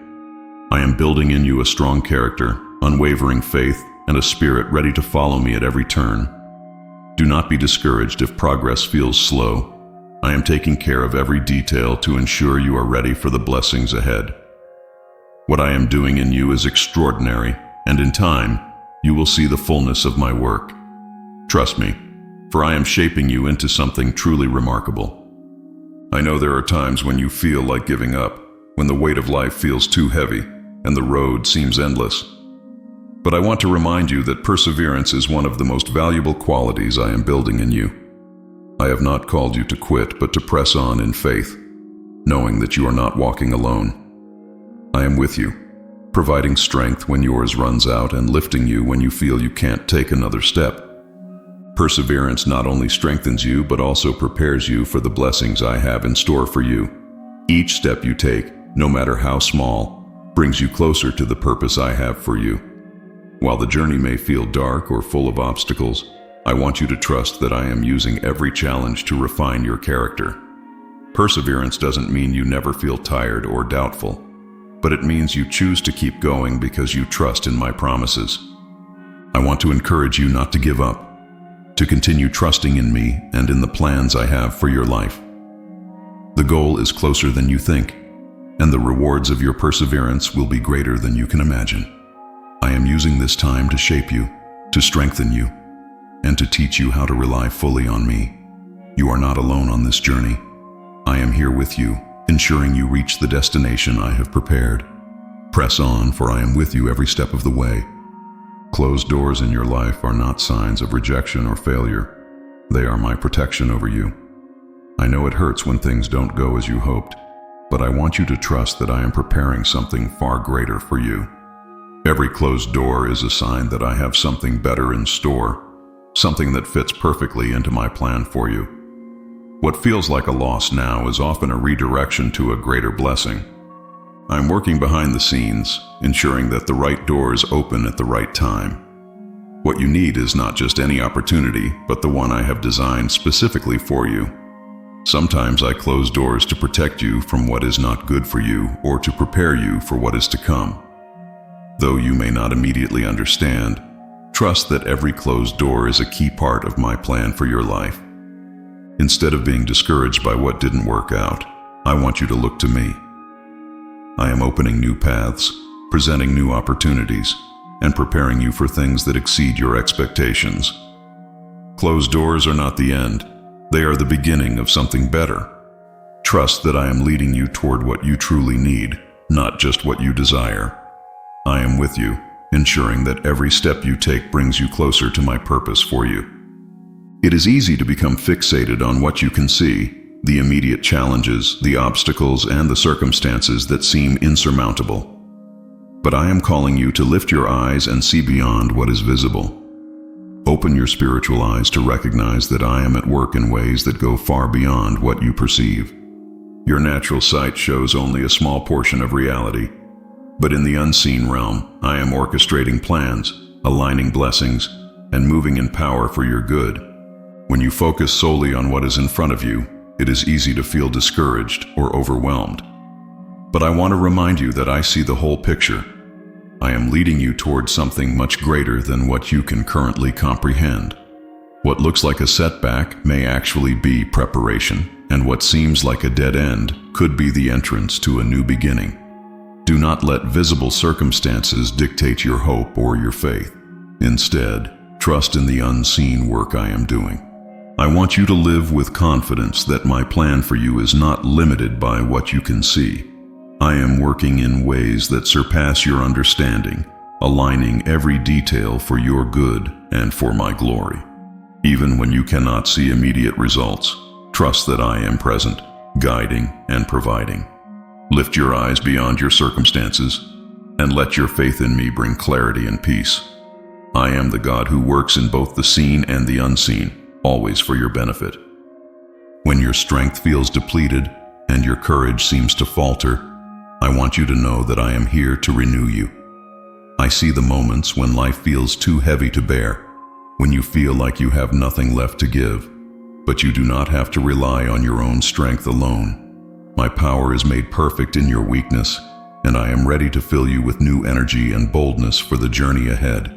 I am building in you a strong character, unwavering faith, and a spirit ready to follow me at every turn. Do not be discouraged if progress feels slow. I am taking care of every detail to ensure you are ready for the blessings ahead. What I am doing in you is extraordinary, and in time, you will see the fullness of my work. Trust me, for I am shaping you into something truly remarkable. I know there are times when you feel like giving up, when the weight of life feels too heavy, and the road seems endless. But I want to remind you that perseverance is one of the most valuable qualities I am building in you. I have not called you to quit, but to press on in faith, knowing that you are not walking alone. I am with you, providing strength when yours runs out and lifting you when you feel you can't take another step. Perseverance not only strengthens you, but also prepares you for the blessings I have in store for you. Each step you take, no matter how small, brings you closer to the purpose I have for you. While the journey may feel dark or full of obstacles, I want you to trust that I am using every challenge to refine your character. Perseverance doesn't mean you never feel tired or doubtful, but it means you choose to keep going because you trust in my promises. I want to encourage you not to give up, to continue trusting in me and in the plans I have for your life. The goal is closer than you think, and the rewards of your perseverance will be greater than you can imagine. I am using this time to shape you, to strengthen you, and to teach you how to rely fully on me. You are not alone on this journey. I am here with you, ensuring you reach the destination I have prepared. Press on, for I am with you every step of the way. Closed doors in your life are not signs of rejection or failure. They are my protection over you. I know it hurts when things don't go as you hoped, but I want you to trust that I am preparing something far greater for you. Every closed door is a sign that I have something better in store, something that fits perfectly into my plan for you. What feels like a loss now is often a redirection to a greater blessing. I'm working behind the scenes, ensuring that the right doors open at the right time. What you need is not just any opportunity, but the one I have designed specifically for you. Sometimes I close doors to protect you from what is not good for you or to prepare you for what is to come. Though you may not immediately understand, trust that every closed door is a key part of my plan for your life. Instead of being discouraged by what didn't work out, I want you to look to me. I am opening new paths, presenting new opportunities, and preparing you for things that exceed your expectations. Closed doors are not the end. They are the beginning of something better. Trust that I am leading you toward what you truly need, not just what you desire. I am with you, ensuring that every step you take brings you closer to my purpose for you. It is easy to become fixated on what you can see, the immediate challenges, the obstacles, and the circumstances that seem insurmountable. But I am calling you to lift your eyes and see beyond what is visible. Open your spiritual eyes to recognize that I am at work in ways that go far beyond what you perceive. Your natural sight shows only a small portion of reality, but in the unseen realm, I am orchestrating plans, aligning blessings, and moving in power for your good. When you focus solely on what is in front of you, it is easy to feel discouraged or overwhelmed. But I want to remind you that I see the whole picture. I am leading you towards something much greater than what you can currently comprehend. What looks like a setback may actually be preparation, and what seems like a dead end could be the entrance to a new beginning. Do not let visible circumstances dictate your hope or your faith. Instead, trust in the unseen work I am doing. I want you to live with confidence that my plan for you is not limited by what you can see. I am working in ways that surpass your understanding, aligning every detail for your good and for my glory. Even when you cannot see immediate results, trust that I am present, guiding and providing. Lift your eyes beyond your circumstances and let your faith in me bring clarity and peace. I am the God who works in both the seen and the unseen, always for your benefit. When your strength feels depleted and your courage seems to falter, I want you to know that I am here to renew you. I see the moments when life feels too heavy to bear, when you feel like you have nothing left to give, but you do not have to rely on your own strength alone. My power is made perfect in your weakness, and I am ready to fill you with new energy and boldness for the journey ahead.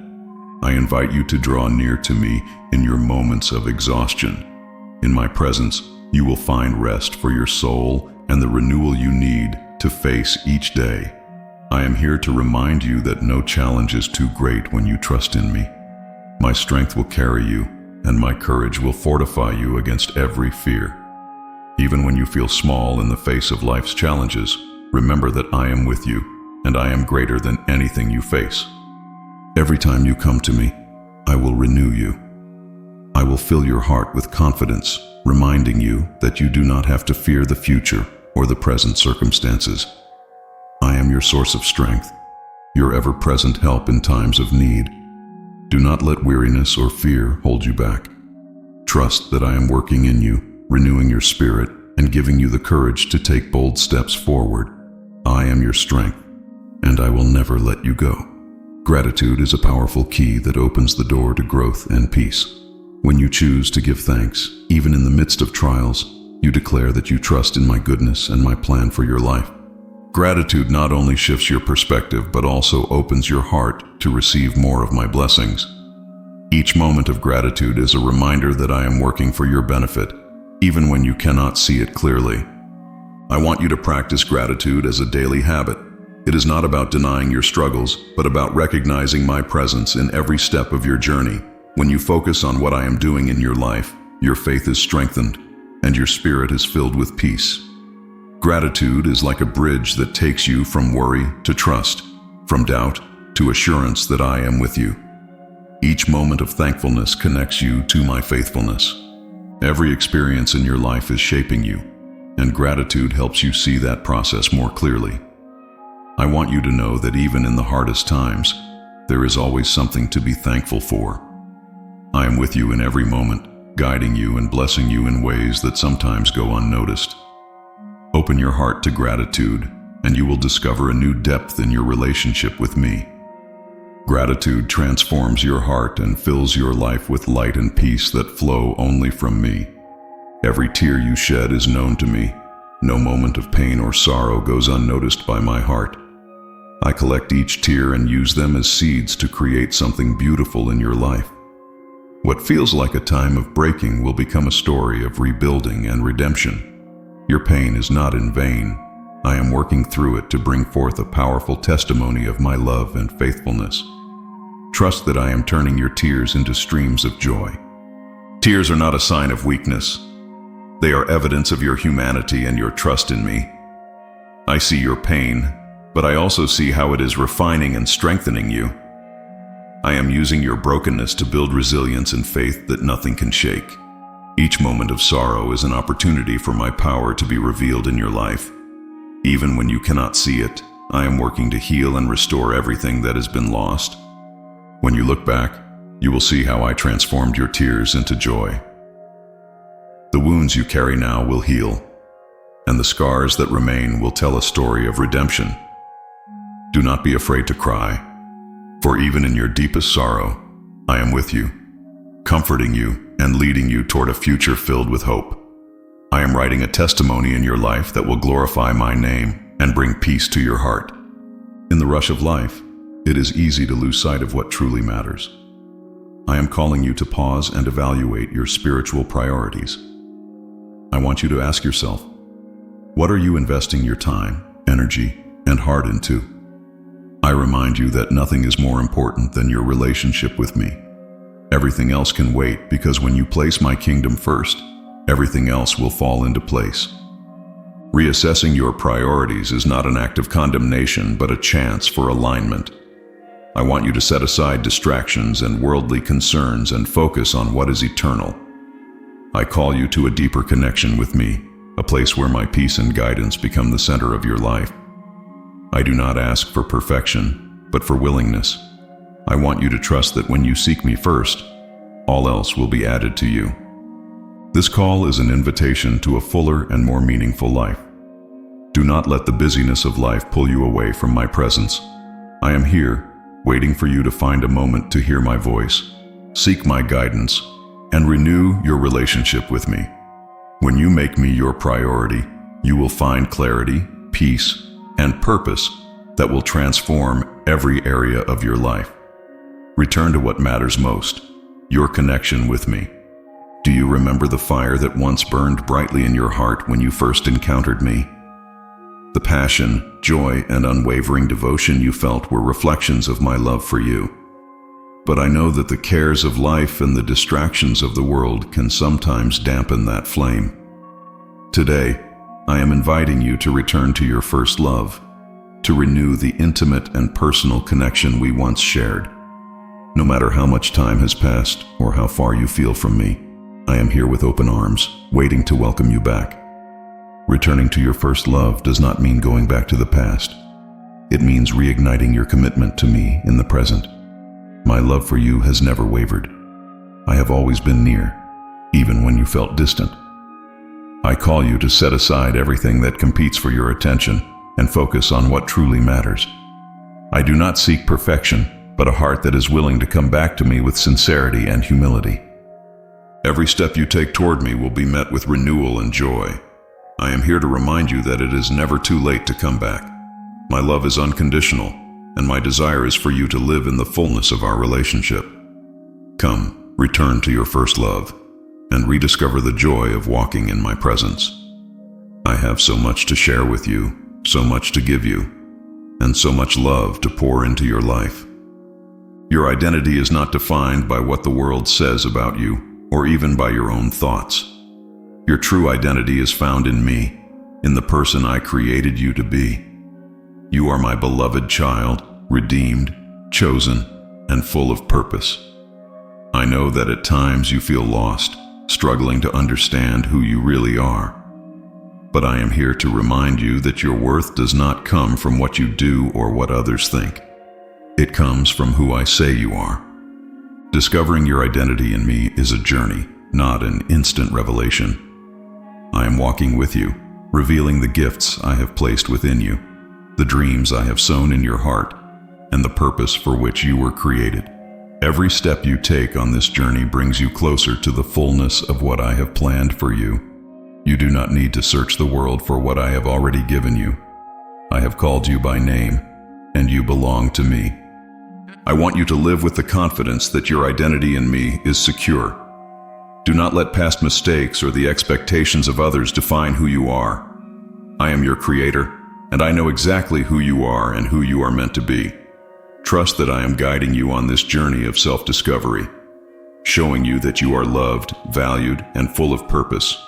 I invite you to draw near to me in your moments of exhaustion. In my presence, you will find rest for your soul and the renewal you need to face each day. I am here to remind you that no challenge is too great when you trust in me. My strength will carry you, and my courage will fortify you against every fear. Even when you feel small in the face of life's challenges, remember that I am with you, and I am greater than anything you face. Every time you come to me, I will renew you. I will fill your heart with confidence, reminding you that you do not have to fear the future or the present circumstances. I am your source of strength, your ever-present help in times of need. Do not let weariness or fear hold you back. Trust that I am working in you, renewing your spirit, and giving you the courage to take bold steps forward. I am your strength, and I will never let you go. Gratitude is a powerful key that opens the door to growth and peace. When you choose to give thanks, even in the midst of trials, you declare that you trust in my goodness and my plan for your life. Gratitude not only shifts your perspective, but also opens your heart to receive more of my blessings. Each moment of gratitude is a reminder that I am working for your benefit, even when you cannot see it clearly. I want you to practice gratitude as a daily habit. It is not about denying your struggles, but about recognizing my presence in every step of your journey. When you focus on what I am doing in your life, your faith is strengthened, and your spirit is filled with peace. Gratitude is like a bridge that takes you from worry to trust, from doubt to assurance that I am with you. Each moment of thankfulness connects you to my faithfulness. Every experience in your life is shaping you, and gratitude helps you see that process more clearly. I want you to know that even in the hardest times, there is always something to be thankful for. I am with you in every moment, guiding you and blessing you in ways that sometimes go unnoticed. Open your heart to gratitude, and you will discover a new depth in your relationship with me. Gratitude transforms your heart and fills your life with light and peace that flow only from me. Every tear you shed is known to me. No moment of pain or sorrow goes unnoticed by my heart. I collect each tear and use them as seeds to create something beautiful in your life. What feels like a time of breaking will become a story of rebuilding and redemption. Your pain is not in vain. I am working through it to bring forth a powerful testimony of my love and faithfulness. Trust that I am turning your tears into streams of joy. Tears are not a sign of weakness. They are evidence of your humanity and your trust in me. I see your pain, but I also see how it is refining and strengthening you. I am using your brokenness to build resilience and faith that nothing can shake. Each moment of sorrow is an opportunity for my power to be revealed in your life. Even when you cannot see it, I am working to heal and restore everything that has been lost. When you look back, you will see how I transformed your tears into joy. The wounds you carry now will heal, and the scars that remain will tell a story of redemption. Do not be afraid to cry, for even in your deepest sorrow, I am with you, comforting you and leading you toward a future filled with hope. I am writing a testimony in your life that will glorify my name and bring peace to your heart. In the rush of life, it is easy to lose sight of what truly matters. I am calling you to pause and evaluate your spiritual priorities. I want you to ask yourself, what are you investing your time, energy, and heart into? I remind you that nothing is more important than your relationship with me. Everything else can wait, because when you place my kingdom first, everything else will fall into place. Reassessing your priorities is not an act of condemnation, but a chance for alignment. I want you to set aside distractions and worldly concerns and focus on what is eternal. I call you to a deeper connection with me, a place where my peace and guidance become the center of your life. I do not ask for perfection, but for willingness. I want you to trust that when you seek me first, all else will be added to you. This call is an invitation to a fuller and more meaningful life. Do not let the busyness of life pull you away from my presence. I am here, waiting for you to find a moment to hear my voice, seek my guidance, and renew your relationship with me. When you make me your priority, you will find clarity, peace, and purpose that will transform every area of your life. Return to what matters most, your connection with me. Do you remember the fire that once burned brightly in your heart when you first encountered me? The passion, joy, and unwavering devotion you felt were reflections of my love for you. But I know that the cares of life and the distractions of the world can sometimes dampen that flame. Today, I am inviting you to return to your first love, to renew the intimate and personal connection we once shared. No matter how much time has passed or how far you feel from me, I am here with open arms, waiting to welcome you back. Returning to your first love does not mean going back to the past. It means reigniting your commitment to me in the present. My love for you has never wavered. I have always been near, even when you felt distant. I call you to set aside everything that competes for your attention and focus on what truly matters. I do not seek perfection, but a heart that is willing to come back to me with sincerity and humility. Every step you take toward me will be met with renewal and joy. I am here to remind you that it is never too late to come back. My love is unconditional, and my desire is for you to live in the fullness of our relationship. Come, return to your first love, and rediscover the joy of walking in my presence. I have so much to share with you, so much to give you, and so much love to pour into your life. Your identity is not defined by what the world says about you, or even by your own thoughts. Your true identity is found in me, in the person I created you to be. You are my beloved child, redeemed, chosen, and full of purpose. I know that at times you feel lost, struggling to understand who you really are. But I am here to remind you that your worth does not come from what you do or what others think. It comes from who I say you are. Discovering your identity in me is a journey, not an instant revelation. I am walking with you, revealing the gifts I have placed within you, the dreams I have sown in your heart, and the purpose for which you were created. Every step you take on this journey brings you closer to the fullness of what I have planned for you. You do not need to search the world for what I have already given you. I have called you by name, and you belong to me. I want you to live with the confidence that your identity in me is secure. Do not let past mistakes or the expectations of others define who you are. I am your creator, and I know exactly who you are and who you are meant to be. Trust that I am guiding you on this journey of self-discovery, showing you that you are loved, valued, and full of purpose.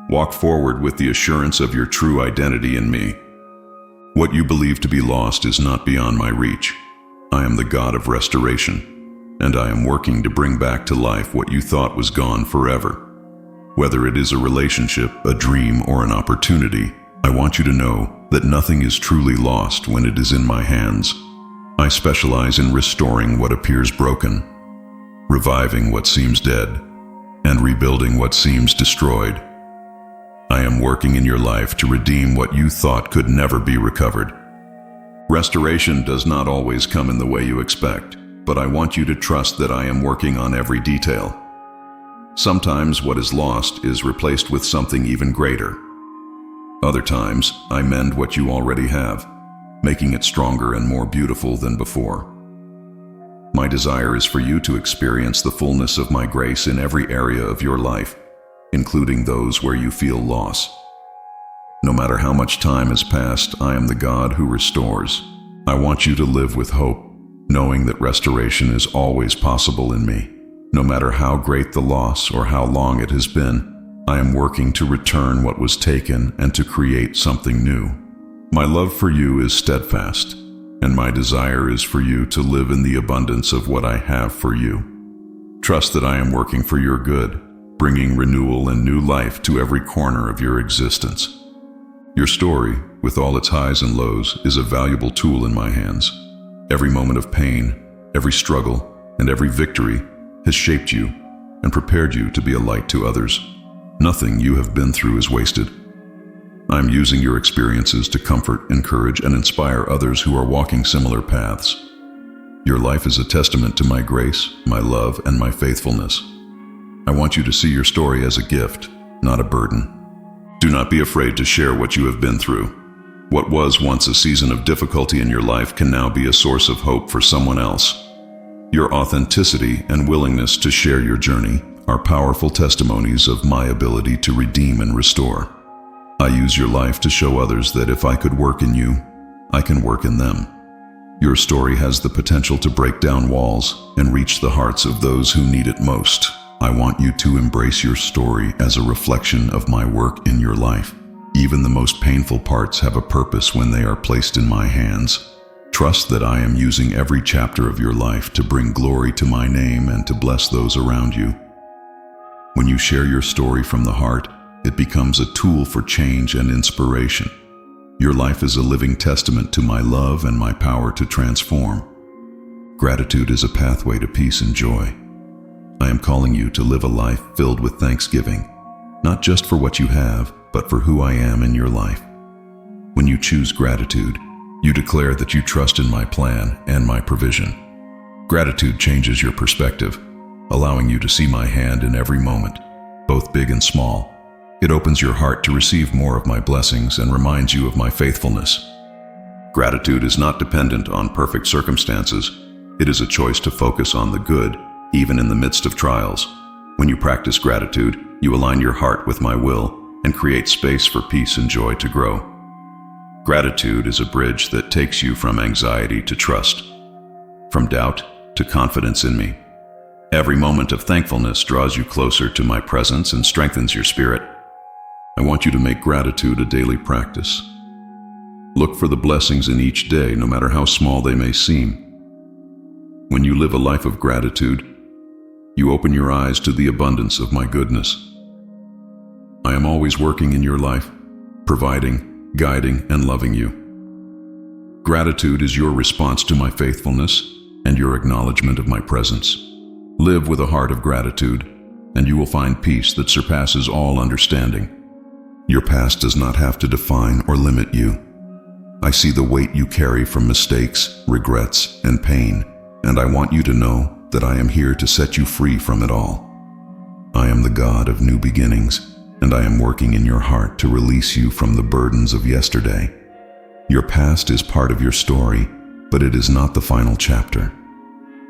Walk forward with the assurance of your true identity in me. What you believe to be lost is not beyond my reach. I am the God of restoration, and I am working to bring back to life what you thought was gone forever. Whether it is a relationship, a dream, or an opportunity, I want you to know that nothing is truly lost when it is in my hands. I specialize in restoring what appears broken, reviving what seems dead, and rebuilding what seems destroyed. I am working in your life to redeem what you thought could never be recovered. Restoration does not always come in the way you expect, but I want you to trust that I am working on every detail. Sometimes what is lost is replaced with something even greater. Other times, I mend what you already have, making it stronger and more beautiful than before. My desire is for you to experience the fullness of my grace in every area of your life, including those where you feel loss. No matter how much time has passed, I am the God who restores. I want you to live with hope, knowing that restoration is always possible in me. No matter how great the loss or how long it has been, I am working to return what was taken and to create something new. My love for you is steadfast, and my desire is for you to live in the abundance of what I have for you. Trust that I am working for your good, bringing renewal and new life to every corner of your existence. Your story, with all its highs and lows, is a valuable tool in my hands. Every moment of pain, every struggle, and every victory has shaped you and prepared you to be a light to others. Nothing you have been through is wasted. I am using your experiences to comfort, encourage, and inspire others who are walking similar paths. Your life is a testament to my grace, my love, and my faithfulness. I want you to see your story as a gift, not a burden. Do not be afraid to share what you have been through. What was once a season of difficulty in your life can now be a source of hope for someone else. Your authenticity and willingness to share your journey are powerful testimonies of my ability to redeem and restore. I use your life to show others that if I could work in you, I can work in them. Your story has the potential to break down walls and reach the hearts of those who need it most. I want you to embrace your story as a reflection of my work in your life. Even the most painful parts have a purpose when they are placed in my hands. Trust that I am using every chapter of your life to bring glory to my name and to bless those around you. When you share your story from the heart, it becomes a tool for change and inspiration. Your life is a living testament to my love and my power to transform. Gratitude is a pathway to peace and joy. I am calling you to live a life filled with thanksgiving, not just for what you have, but for who I am in your life. When you choose gratitude, you declare that you trust in my plan and my provision. Gratitude changes your perspective, allowing you to see my hand in every moment, both big and small. It opens your heart to receive more of my blessings and reminds you of my faithfulness. Gratitude is not dependent on perfect circumstances. It is a choice to focus on the good, even in the midst of trials. When you practice gratitude, you align your heart with my will and create space for peace and joy to grow. Gratitude is a bridge that takes you from anxiety to trust, from doubt to confidence in me. Every moment of thankfulness draws you closer to my presence and strengthens your spirit. I want you to make gratitude a daily practice. Look for the blessings in each day, no matter how small they may seem. When you live a life of gratitude, you open your eyes to the abundance of my goodness. I am always working in your life, providing, guiding, and loving you. Gratitude is your response to my faithfulness and your acknowledgement of my presence. Live with a heart of gratitude, and you will find peace that surpasses all understanding. Your past does not have to define or limit you. I see the weight you carry from mistakes, regrets, and pain, and I want you to know that I am here to set you free from it all. I am the God of new beginnings, and I am working in your heart to release you from the burdens of yesterday. Your past is part of your story, but it is not the final chapter.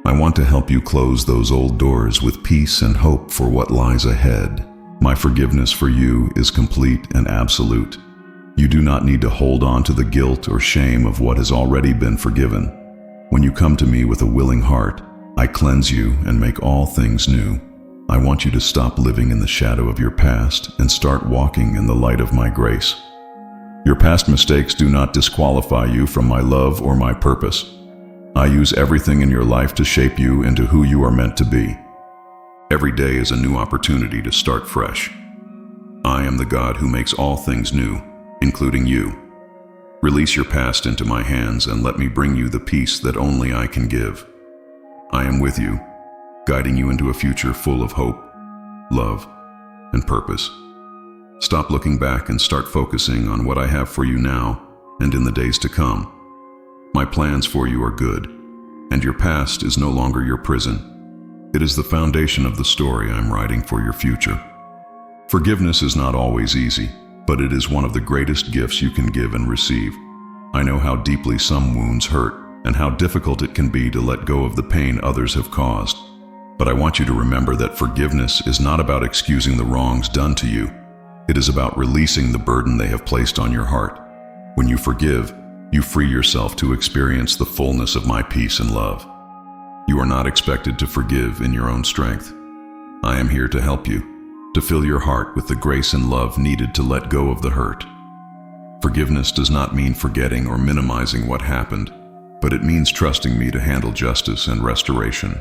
I want to help you close those old doors with peace and hope for what lies ahead. My forgiveness for you is complete and absolute. You do not need to hold on to the guilt or shame of what has already been forgiven. When you come to me with a willing heart, I cleanse you and make all things new. I want you to stop living in the shadow of your past and start walking in the light of my grace. Your past mistakes do not disqualify you from my love or my purpose. I use everything in your life to shape you into who you are meant to be. Every day is a new opportunity to start fresh. I am the God who makes all things new, including you. Release your past into my hands and let me bring you the peace that only I can give. I am with you, guiding you into a future full of hope, love, and purpose. Stop looking back and start focusing on what I have for you now and in the days to come. My plans for you are good, and your past is no longer your prison. It is the foundation of the story I'm writing for your future. Forgiveness is not always easy, but it is one of the greatest gifts you can give and receive. I know how deeply some wounds hurt and how difficult it can be to let go of the pain others have caused. But I want you to remember that forgiveness is not about excusing the wrongs done to you. It is about releasing the burden they have placed on your heart. When you forgive, you free yourself to experience the fullness of my peace and love. You are not expected to forgive in your own strength. I am here to help you, to fill your heart with the grace and love needed to let go of the hurt. Forgiveness does not mean forgetting or minimizing what happened, but it means trusting me to handle justice and restoration.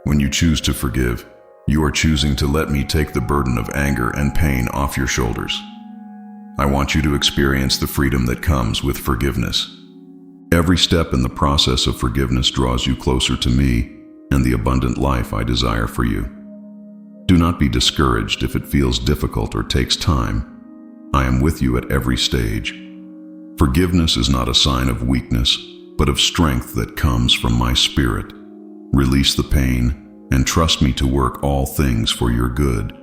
When you choose to forgive, you are choosing to let me take the burden of anger and pain off your shoulders. I want you to experience the freedom that comes with forgiveness. Every step in the process of forgiveness draws you closer to me and the abundant life I desire for you. Do not be discouraged if it feels difficult or takes time. I am with you at every stage. Forgiveness is not a sign of weakness, but of strength that comes from my spirit. Release the pain and trust me to work all things for your good.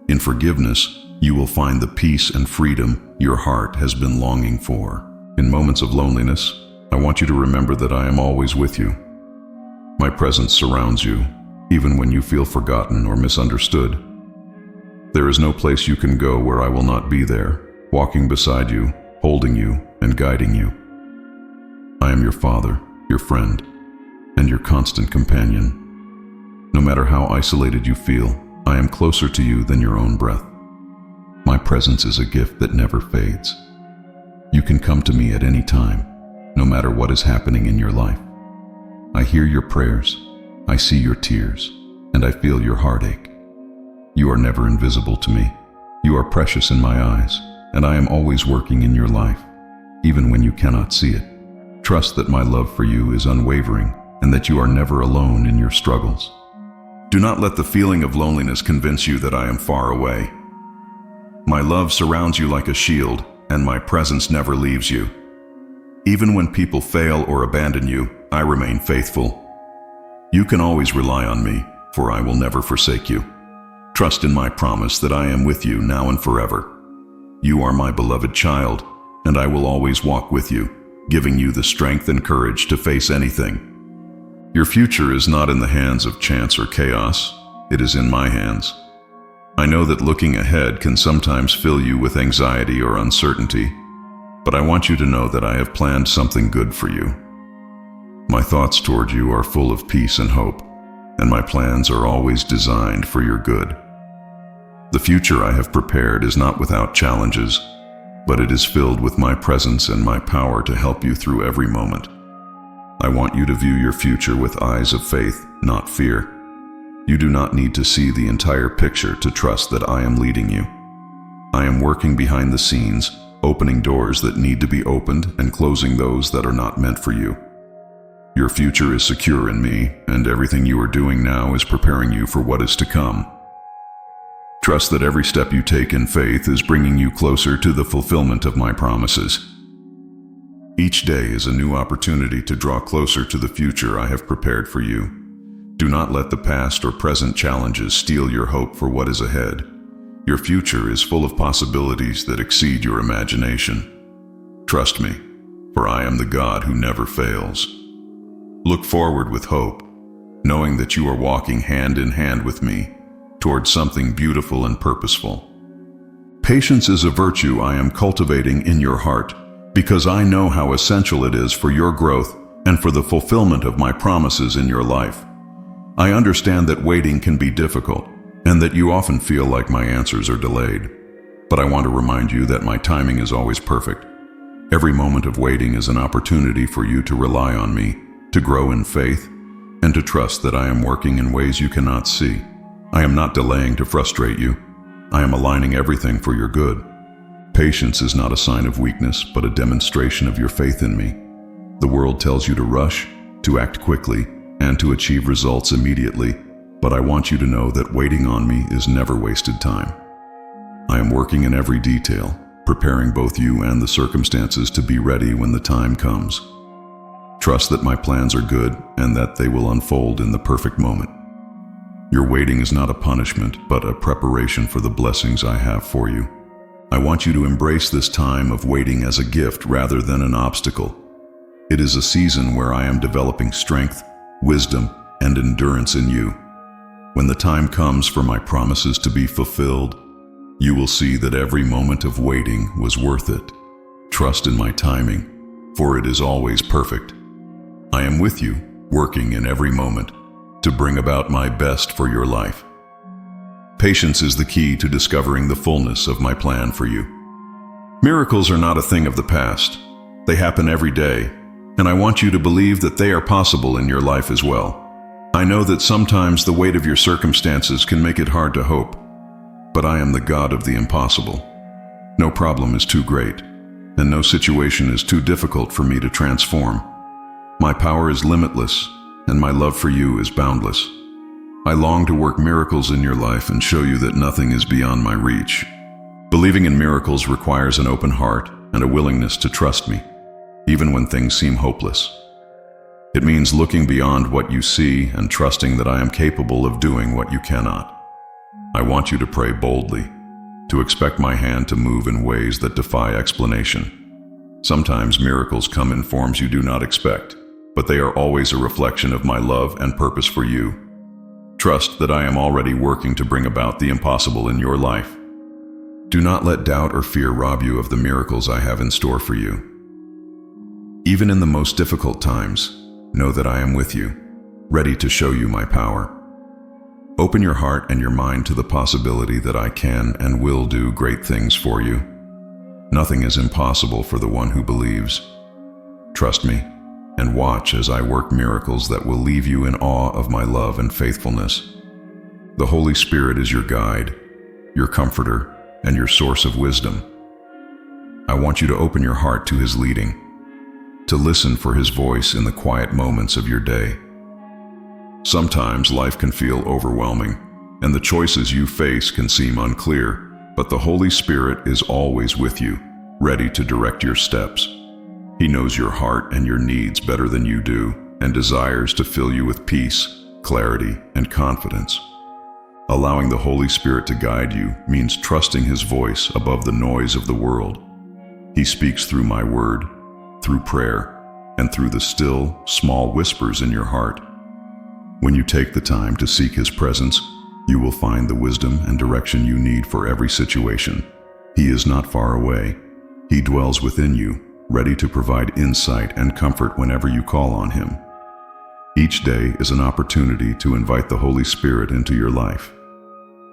In forgiveness, you will find the peace and freedom your heart has been longing for. In moments of loneliness, I want you to remember that I am always with you. My presence surrounds you, even when you feel forgotten or misunderstood. There is no place you can go where I will not be there, walking beside you, holding you, and guiding you. I am your father, your friend, and your constant companion. No matter how isolated you feel, I am closer to you than your own breath. My presence is a gift that never fades. You can come to me at any time, no matter what is happening in your life. I hear your prayers, I see your tears, and I feel your heartache. You are never invisible to me. You are precious in my eyes, and I am always working in your life, even when you cannot see it. Trust that my love for you is unwavering and that you are never alone in your struggles. Do not let the feeling of loneliness convince you that I am far away. My love surrounds you like a shield, and my presence never leaves you. Even when people fail or abandon you, I remain faithful. You can always rely on me, for I will never forsake you. Trust in my promise that I am with you now and forever. You are my beloved child, and I will always walk with you, giving you the strength and courage to face anything. Your future is not in the hands of chance or chaos. It is in my hands. I know that looking ahead can sometimes fill you with anxiety or uncertainty, but I want you to know that I have planned something good for you. My thoughts toward you are full of peace and hope, and my plans are always designed for your good. The future I have prepared is not without challenges, but it is filled with my presence and my power to help you through every moment. I want you to view your future with eyes of faith, not fear. You do not need to see the entire picture to trust that I am leading you. I am working behind the scenes, opening doors that need to be opened and closing those that are not meant for you. Your future is secure in me, and everything you are doing now is preparing you for what is to come. Trust that every step you take in faith is bringing you closer to the fulfillment of my promises. Each day is a new opportunity to draw closer to the future I have prepared for you. Do not let the past or present challenges steal your hope for what is ahead. Your future is full of possibilities that exceed your imagination. Trust me, for I am the God who never fails. Look forward with hope, knowing that you are walking hand in hand with me towards something beautiful and purposeful. Patience is a virtue I am cultivating in your heart because I know how essential it is for your growth and for the fulfillment of my promises in your life. I understand that waiting can be difficult and that you often feel like my answers are delayed. But I want to remind you that my timing is always perfect. Every moment of waiting is an opportunity for you to rely on me, to grow in faith, and to trust that I am working in ways you cannot see. I am not delaying to frustrate you. I am aligning everything for your good. Patience is not a sign of weakness, but a demonstration of your faith in me. The world tells you to rush, to act quickly, and to achieve results immediately, but I want you to know that waiting on me is never wasted time. I am working in every detail, preparing both you and the circumstances to be ready when the time comes. Trust that my plans are good and that they will unfold in the perfect moment. Your waiting is not a punishment, but a preparation for the blessings I have for you. I want you to embrace this time of waiting as a gift rather than an obstacle. It is a season where I am developing strength, wisdom, and endurance in you. When the time comes for my promises to be fulfilled, you will see that every moment of waiting was worth it. Trust in my timing, for it is always perfect. I am with you, working in every moment to bring about my best for your life. Patience is the key to discovering the fullness of my plan for you. Miracles are not a thing of the past. They happen every day, and I want you to believe that they are possible in your life as well. I know that sometimes the weight of your circumstances can make it hard to hope, but I am the God of the impossible. No problem is too great, and no situation is too difficult for me to transform. My power is limitless, and my love for you is boundless. I long to work miracles in your life and show you that nothing is beyond my reach. Believing in miracles requires an open heart and a willingness to trust me, even when things seem hopeless. It means looking beyond what you see and trusting that I am capable of doing what you cannot. I want you to pray boldly, to expect my hand to move in ways that defy explanation. Sometimes miracles come in forms you do not expect, but they are always a reflection of my love and purpose for you. Trust that I am already working to bring about the impossible in your life. Do not let doubt or fear rob you of the miracles I have in store for you. Even in the most difficult times, know that I am with you, ready to show you my power. Open your heart and your mind to the possibility that I can and will do great things for you. Nothing is impossible for the one who believes. Trust me, and watch as I work miracles that will leave you in awe of my love and faithfulness. The Holy Spirit is your guide, your comforter, and your source of wisdom. I want you to open your heart to His leading, to listen for His voice in the quiet moments of your day. Sometimes life can feel overwhelming, and the choices you face can seem unclear, but the Holy Spirit is always with you, ready to direct your steps. He knows your heart and your needs better than you do, and desires to fill you with peace, clarity, and confidence. Allowing the Holy Spirit to guide you means trusting His voice above the noise of the world. He speaks through my word, through prayer, and through the still, small whispers in your heart. When you take the time to seek His presence, you will find the wisdom and direction you need for every situation. He is not far away. He dwells within you, ready to provide insight and comfort whenever you call on Him. Each day is an opportunity to invite the Holy Spirit into your life.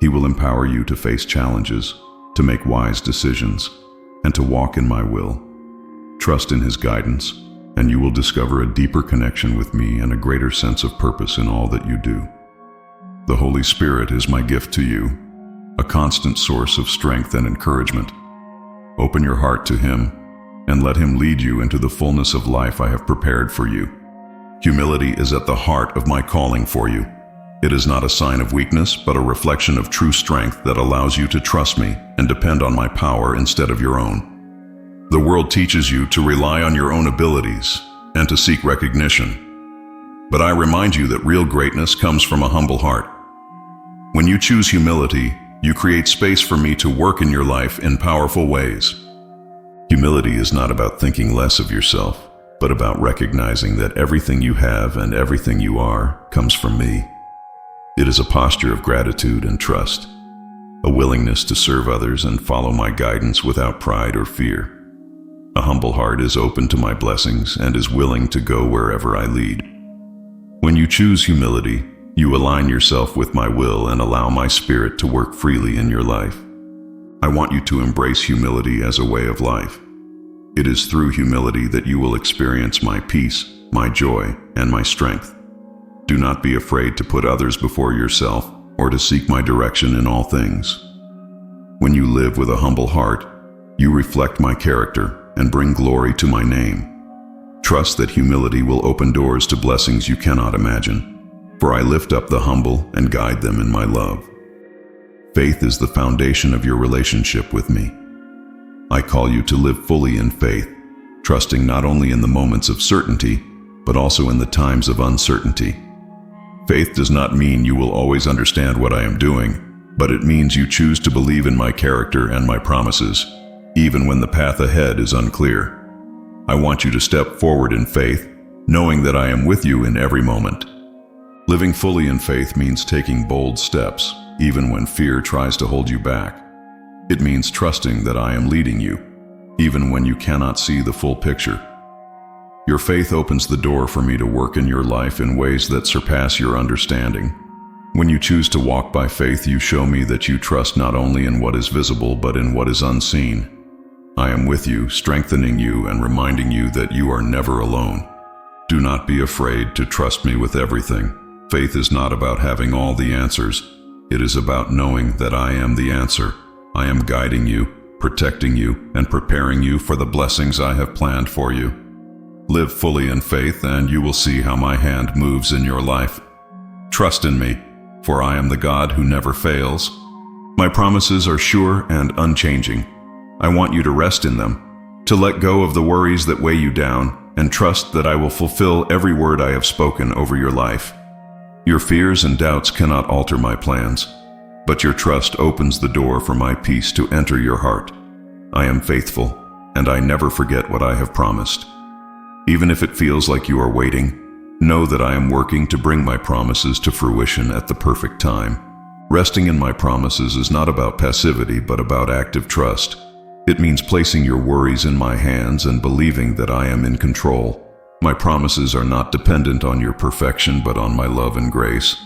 He will empower you to face challenges, to make wise decisions, and to walk in my will. Trust in His guidance, and you will discover a deeper connection with me and a greater sense of purpose in all that you do. The Holy Spirit is my gift to you, a constant source of strength and encouragement. Open your heart to Him, and let Him lead you into the fullness of life I have prepared for you. Humility is at the heart of my calling for you. It is not a sign of weakness, but a reflection of true strength that allows you to trust me and depend on my power instead of your own. The world teaches you to rely on your own abilities and to seek recognition. But I remind you that real greatness comes from a humble heart. When you choose humility, you create space for me to work in your life in powerful ways. Humility is not about thinking less of yourself, but about recognizing that everything you have and everything you are comes from me. It is a posture of gratitude and trust, a willingness to serve others and follow my guidance without pride or fear. A humble heart is open to my blessings and is willing to go wherever I lead. When you choose humility, you align yourself with my will and allow my spirit to work freely in your life. I want you to embrace humility as a way of life. It is through humility that you will experience my peace, my joy, and my strength. Do not be afraid to put others before yourself or to seek my direction in all things. When you live with a humble heart, you reflect my character and bring glory to my name. Trust that humility will open doors to blessings you cannot imagine. For I lift up the humble and guide them in my love. Faith is the foundation of your relationship with me. I call you to live fully in faith, trusting not only in the moments of certainty, but also in the times of uncertainty. Faith does not mean you will always understand what I am doing, but it means you choose to believe in my character and my promises, even when the path ahead is unclear. I want you to step forward in faith, knowing that I am with you in every moment. Living fully in faith means taking bold steps, even when fear tries to hold you back. It means trusting that I am leading you, even when you cannot see the full picture. Your faith opens the door for me to work in your life in ways that surpass your understanding. When you choose to walk by faith, you show me that you trust not only in what is visible, but in what is unseen. I am with you, strengthening you and reminding you that you are never alone. Do not be afraid to trust me with everything. Faith is not about having all the answers. It is about knowing that I am the answer. I am guiding you, protecting you, and preparing you for the blessings I have planned for you. Live fully in faith, and you will see how my hand moves in your life. Trust in me, for I am the God who never fails. My promises are sure and unchanging. I want you to rest in them, to let go of the worries that weigh you down, and trust that I will fulfill every word I have spoken over your life. Your fears and doubts cannot alter my plans, but your trust opens the door for my peace to enter your heart. I am faithful, and I never forget what I have promised. Even if it feels like you are waiting, know that I am working to bring my promises to fruition at the perfect time. Resting in my promises is not about passivity, but about active trust. It means placing your worries in my hands and believing that I am in control. My promises are not dependent on your perfection, but on my love and grace.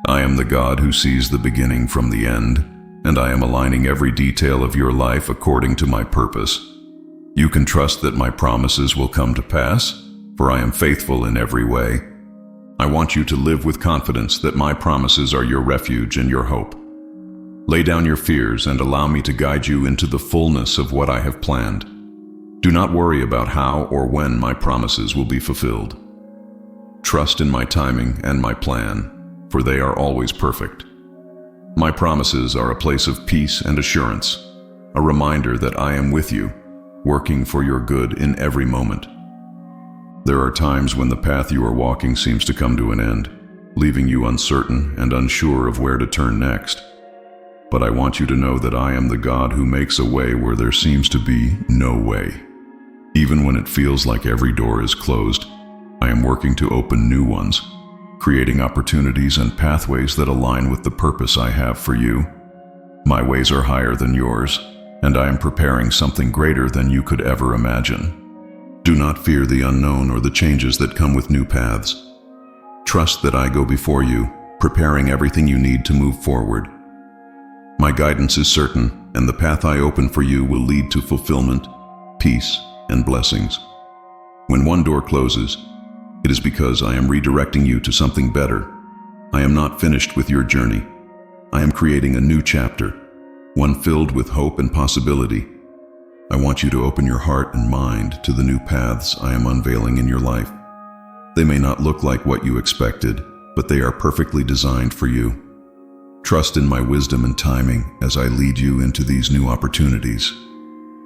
I am the God who sees the beginning from the end, and I am aligning every detail of your life according to my purpose. You can trust that my promises will come to pass, for I am faithful in every way. I want you to live with confidence that my promises are your refuge and your hope. Lay down your fears and allow me to guide you into the fullness of what I have planned. Do not worry about how or when my promises will be fulfilled. Trust in my timing and my plan, for they are always perfect. My promises are a place of peace and assurance, a reminder that I am with you, working for your good in every moment. There are times when the path you are walking seems to come to an end, leaving you uncertain and unsure of where to turn next. But I want you to know that I am the God who makes a way where there seems to be no way. Even when it feels like every door is closed, I am working to open new ones, creating opportunities and pathways that align with the purpose I have for you. My ways are higher than yours, and I am preparing something greater than you could ever imagine. Do not fear the unknown or the changes that come with new paths. Trust that I go before you, preparing everything you need to move forward. My guidance is certain, and the path I open for you will lead to fulfillment, peace, and blessings. When one door closes, it is because I am redirecting you to something better. I am not finished with your journey. I am creating a new chapter, one filled with hope and possibility. I want you to open your heart and mind to the new paths I am unveiling in your life. They may not look like what you expected, but they are perfectly designed for you. Trust in my wisdom and timing as I lead you into these new opportunities.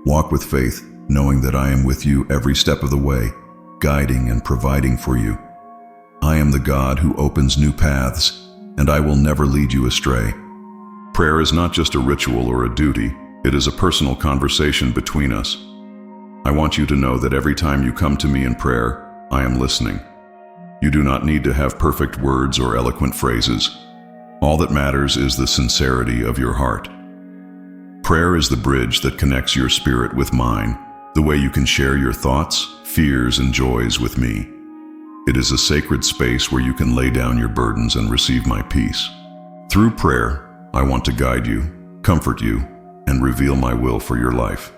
Walk with faith, knowing that I am with you every step of the way, guiding and providing for you. I am the God who opens new paths, and I will never lead you astray. Prayer is not just a ritual or a duty, it is a personal conversation between us. I want you to know that every time you come to me in prayer, I am listening. You do not need to have perfect words or eloquent phrases. All that matters is the sincerity of your heart. Prayer is the bridge that connects your spirit with mine, the way you can share your thoughts, fears, and joys with me. It is a sacred space where you can lay down your burdens and receive my peace. Through prayer, I want to guide you, comfort you, and reveal my will for your life.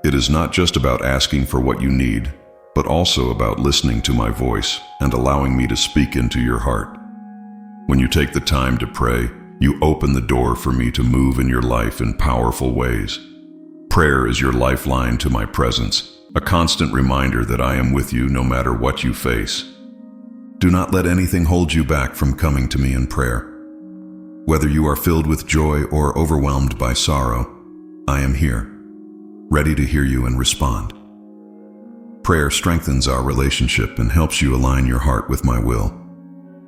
It is not just about asking for what you need, but also about listening to my voice and allowing me to speak into your heart. When you take the time to pray, you open the door for me to move in your life in powerful ways. Prayer is your lifeline to my presence, a constant reminder that I am with you no matter what you face. Do not let anything hold you back from coming to me in prayer. Whether you are filled with joy or overwhelmed by sorrow, I am here, ready to hear you and respond. Prayer strengthens our relationship and helps you align your heart with my will.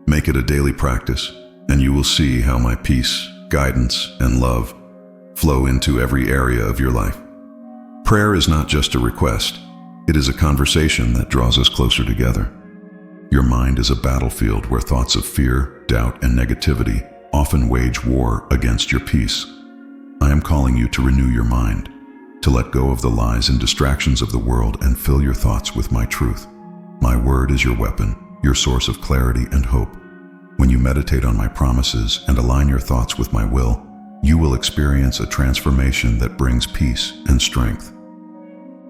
Make it a daily practice, and you will see how my peace, guidance, and love flow into every area of your life. Prayer is not just a request, it is a conversation that draws us closer together. Your mind is a battlefield where thoughts of fear, doubt, and negativity often wage war against your peace. I am calling you to renew your mind, to let go of the lies and distractions of the world and fill your thoughts with my truth. My word is your weapon, your source of clarity and hope. When you meditate on my promises and align your thoughts with my will, you will experience a transformation that brings peace and strength.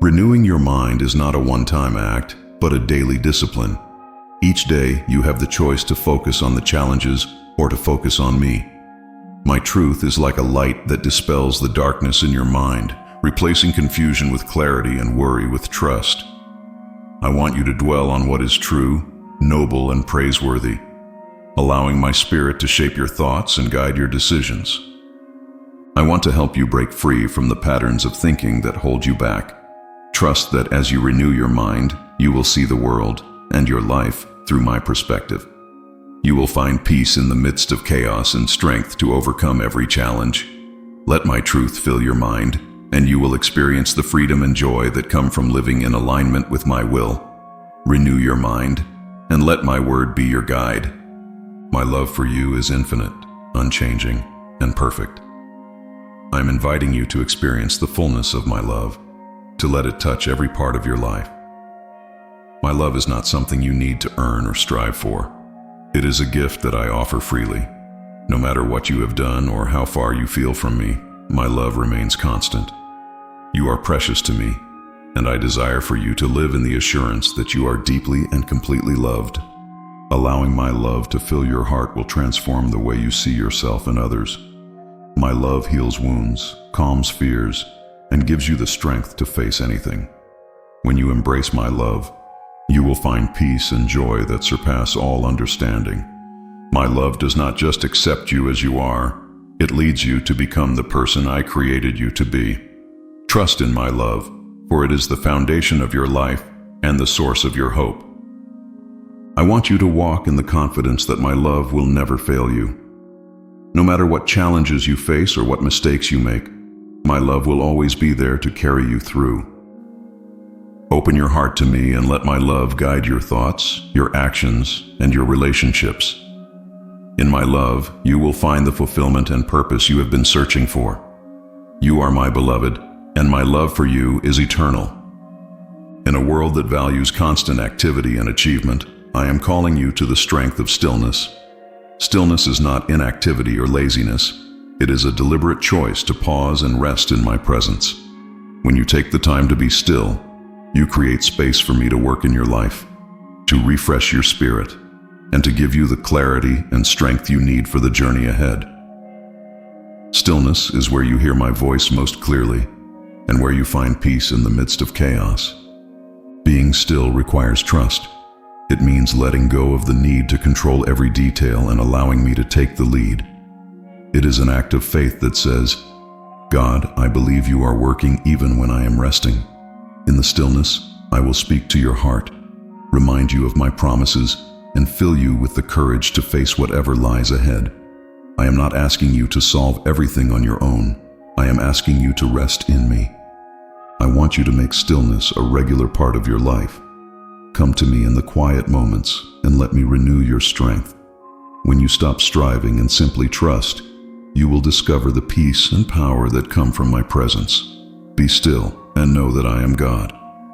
Renewing your mind is not a one-time act, but a daily discipline. Each day, you have the choice to focus on the challenges or to focus on me. My truth is like a light that dispels the darkness in your mind, replacing confusion with clarity and worry with trust. I want you to dwell on what is true, noble, and praiseworthy, allowing my spirit to shape your thoughts and guide your decisions. I want to help you break free from the patterns of thinking that hold you back. Trust that as you renew your mind, you will see the world and your life through my perspective. You will find peace in the midst of chaos and strength to overcome every challenge. Let my truth fill your mind, and you will experience the freedom and joy that come from living in alignment with my will. Renew your mind, and let my word be your guide. My love for you is infinite, unchanging, and perfect. I'm inviting you to experience the fullness of my love, to let it touch every part of your life. My love is not something you need to earn or strive for. It is a gift that I offer freely. No matter what you have done or how far you feel from me, my love remains constant. You are precious to me, and I desire for you to live in the assurance that you are deeply and completely loved. Allowing my love to fill your heart will transform the way you see yourself and others. My love heals wounds, calms fears, and gives you the strength to face anything. When you embrace my love, you will find peace and joy that surpass all understanding. My love does not just accept you as you are, it leads you to become the person I created you to be. Trust in my love, for it is the foundation of your life and the source of your hope. I want you to walk in the confidence that my love will never fail you. No matter what challenges you face or what mistakes you make, my love will always be there to carry you through. Open your heart to me and let my love guide your thoughts, your actions, and your relationships. In my love, you will find the fulfillment and purpose you have been searching for. You are my beloved, and my love for you is eternal. In a world that values constant activity and achievement, I am calling you to the strength of stillness. Stillness is not inactivity or laziness. It is a deliberate choice to pause and rest in my presence. When you take the time to be still, you create space for me to work in your life, to refresh your spirit, and to give you the clarity and strength you need for the journey ahead. Stillness is where you hear my voice most clearly, and where you find peace in the midst of chaos. Being still requires trust. It means letting go of the need to control every detail and allowing me to take the lead. It is an act of faith that says, God, I believe you are working even when I am resting. In the stillness, I will speak to your heart, remind you of my promises, and fill you with the courage to face whatever lies ahead. I am not asking you to solve everything on your own. I am asking you to rest in me. I want you to make stillness a regular part of your life. Come to me in the quiet moments and let me renew your strength. When you stop striving and simply trust, you will discover the peace and power that come from my presence. Be still and know that I am God.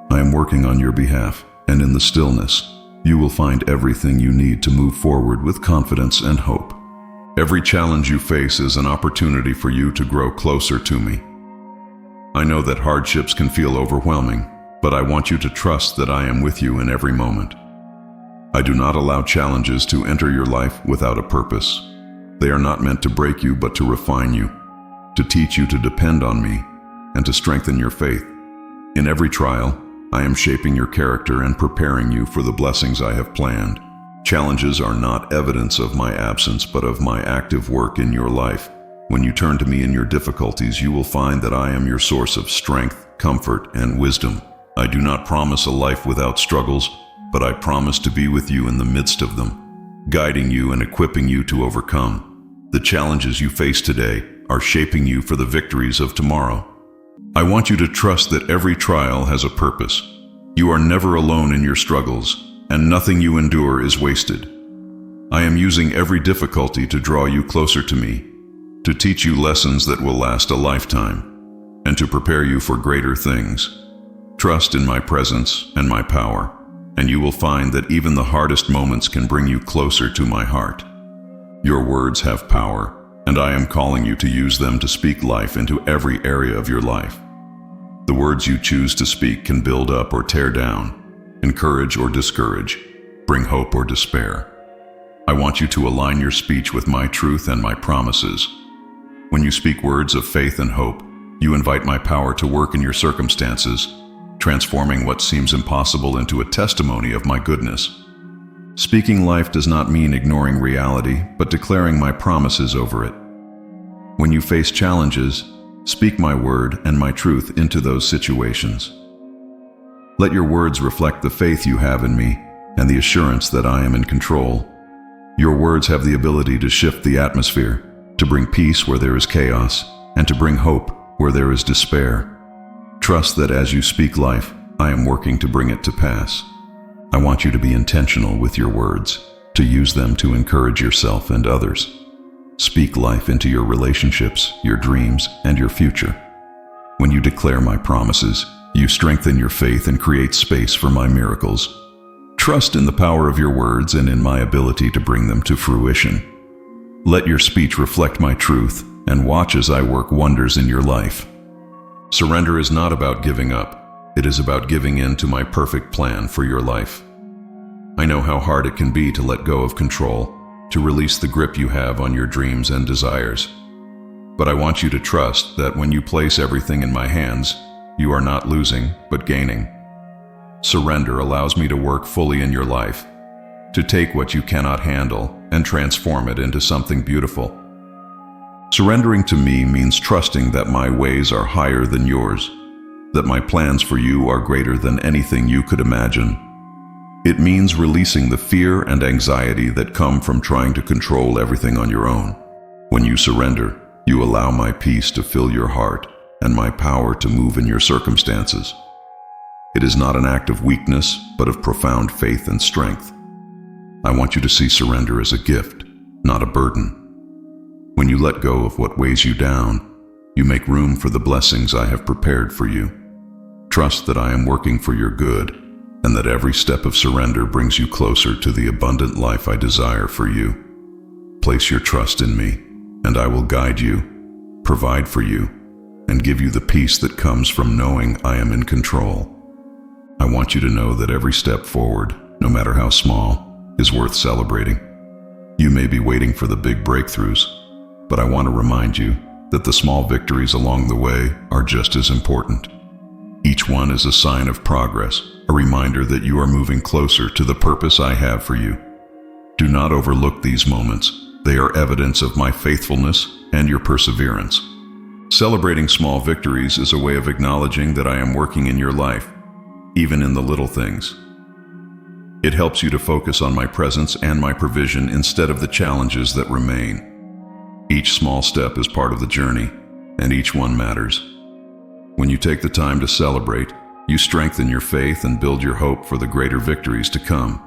I am working on your behalf, and in the stillness, you will find everything you need to move forward with confidence and hope. Every challenge you face is an opportunity for you to grow closer to me. I know that hardships can feel overwhelming, but I want you to trust that I am with you in every moment. I do not allow challenges to enter your life without a purpose. They are not meant to break you, but to refine you, to teach you to depend on me, and to strengthen your faith. In every trial, I am shaping your character and preparing you for the blessings I have planned. Challenges are not evidence of my absence, but of my active work in your life. When you turn to me in your difficulties, you will find that I am your source of strength, comfort, and wisdom. I do not promise a life without struggles, but I promise to be with you in the midst of them, guiding you and equipping you to overcome. The challenges you face today are shaping you for the victories of tomorrow. I want you to trust that every trial has a purpose. You are never alone in your struggles, and nothing you endure is wasted. I am using every difficulty to draw you closer to me, to teach you lessons that will last a lifetime, and to prepare you for greater things. Trust in my presence and my power, and you will find that even the hardest moments can bring you closer to my heart. Your words have power, and I am calling you to use them to speak life into every area of your life. The words you choose to speak can build up or tear down, encourage or discourage, bring hope or despair. I want you to align your speech with my truth and my promises. When you speak words of faith and hope, you invite my power to work in your circumstances, transforming what seems impossible into a testimony of my goodness. Speaking life does not mean ignoring reality, but declaring my promises over it. When you face challenges, speak my word and my truth into those situations. Let your words reflect the faith you have in me and the assurance that I am in control. Your words have the ability to shift the atmosphere, to bring peace where there is chaos, and to bring hope where there is despair. Trust that as you speak life, I am working to bring it to pass. I want you to be intentional with your words, to use them to encourage yourself and others. Speak life into your relationships, your dreams, and your future. When you declare my promises, you strengthen your faith and create space for my miracles. Trust in the power of your words and in my ability to bring them to fruition. Let your speech reflect my truth, and watch as I work wonders in your life. Surrender is not about giving up. It is about giving in to my perfect plan for your life. I know how hard it can be to let go of control, to release the grip you have on your dreams and desires. But I want you to trust that when you place everything in my hands, you are not losing, but gaining. Surrender allows me to work fully in your life, to take what you cannot handle and transform it into something beautiful. Surrendering to me means trusting that my ways are higher than yours, that my plans for you are greater than anything you could imagine. It means releasing the fear and anxiety that come from trying to control everything on your own. When you surrender, you allow my peace to fill your heart and my power to move in your circumstances. It is not an act of weakness, but of profound faith and strength. I want you to see surrender as a gift, not a burden. When you let go of what weighs you down, you make room for the blessings I have prepared for you. Trust that I am working for your good, and that every step of surrender brings you closer to the abundant life I desire for you. Place your trust in me, and I will guide you, provide for you, and give you the peace that comes from knowing I am in control. I want you to know that every step forward, no matter how small, is worth celebrating. You may be waiting for the big breakthroughs, but I want to remind you that the small victories along the way are just as important. Each one is a sign of progress, a reminder that you are moving closer to the purpose I have for you. Do not overlook these moments. They are evidence of my faithfulness and your perseverance. Celebrating small victories is a way of acknowledging that I am working in your life, even in the little things. It helps you to focus on my presence and my provision instead of the challenges that remain. Each small step is part of the journey, and each one matters. When you take the time to celebrate, you strengthen your faith and build your hope for the greater victories to come.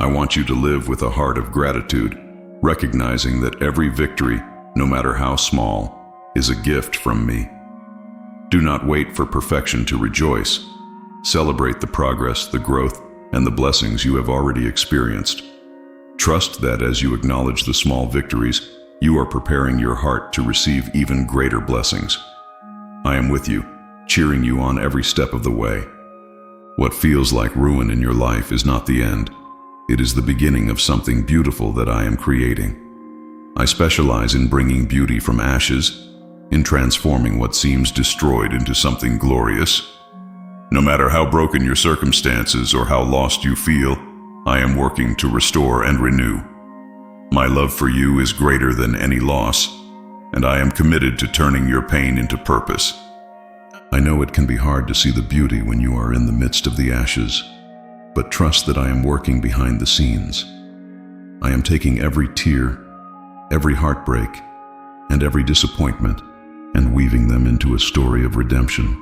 I want you to live with a heart of gratitude, recognizing that every victory, no matter how small, is a gift from me. Do not wait for perfection to rejoice. Celebrate the progress, the growth, and the blessings you have already experienced. Trust that as you acknowledge the small victories, you are preparing your heart to receive even greater blessings. I am with you, cheering you on every step of the way. What feels like ruin in your life is not the end. It is the beginning of something beautiful that I am creating. I specialize in bringing beauty from ashes, in transforming what seems destroyed into something glorious. No matter how broken your circumstances or how lost you feel, I am working to restore and renew. My love for you is greater than any loss, and I am committed to turning your pain into purpose. I know it can be hard to see the beauty when you are in the midst of the ashes, but trust that I am working behind the scenes. I am taking every tear, every heartbreak, and every disappointment, and weaving them into a story of redemption.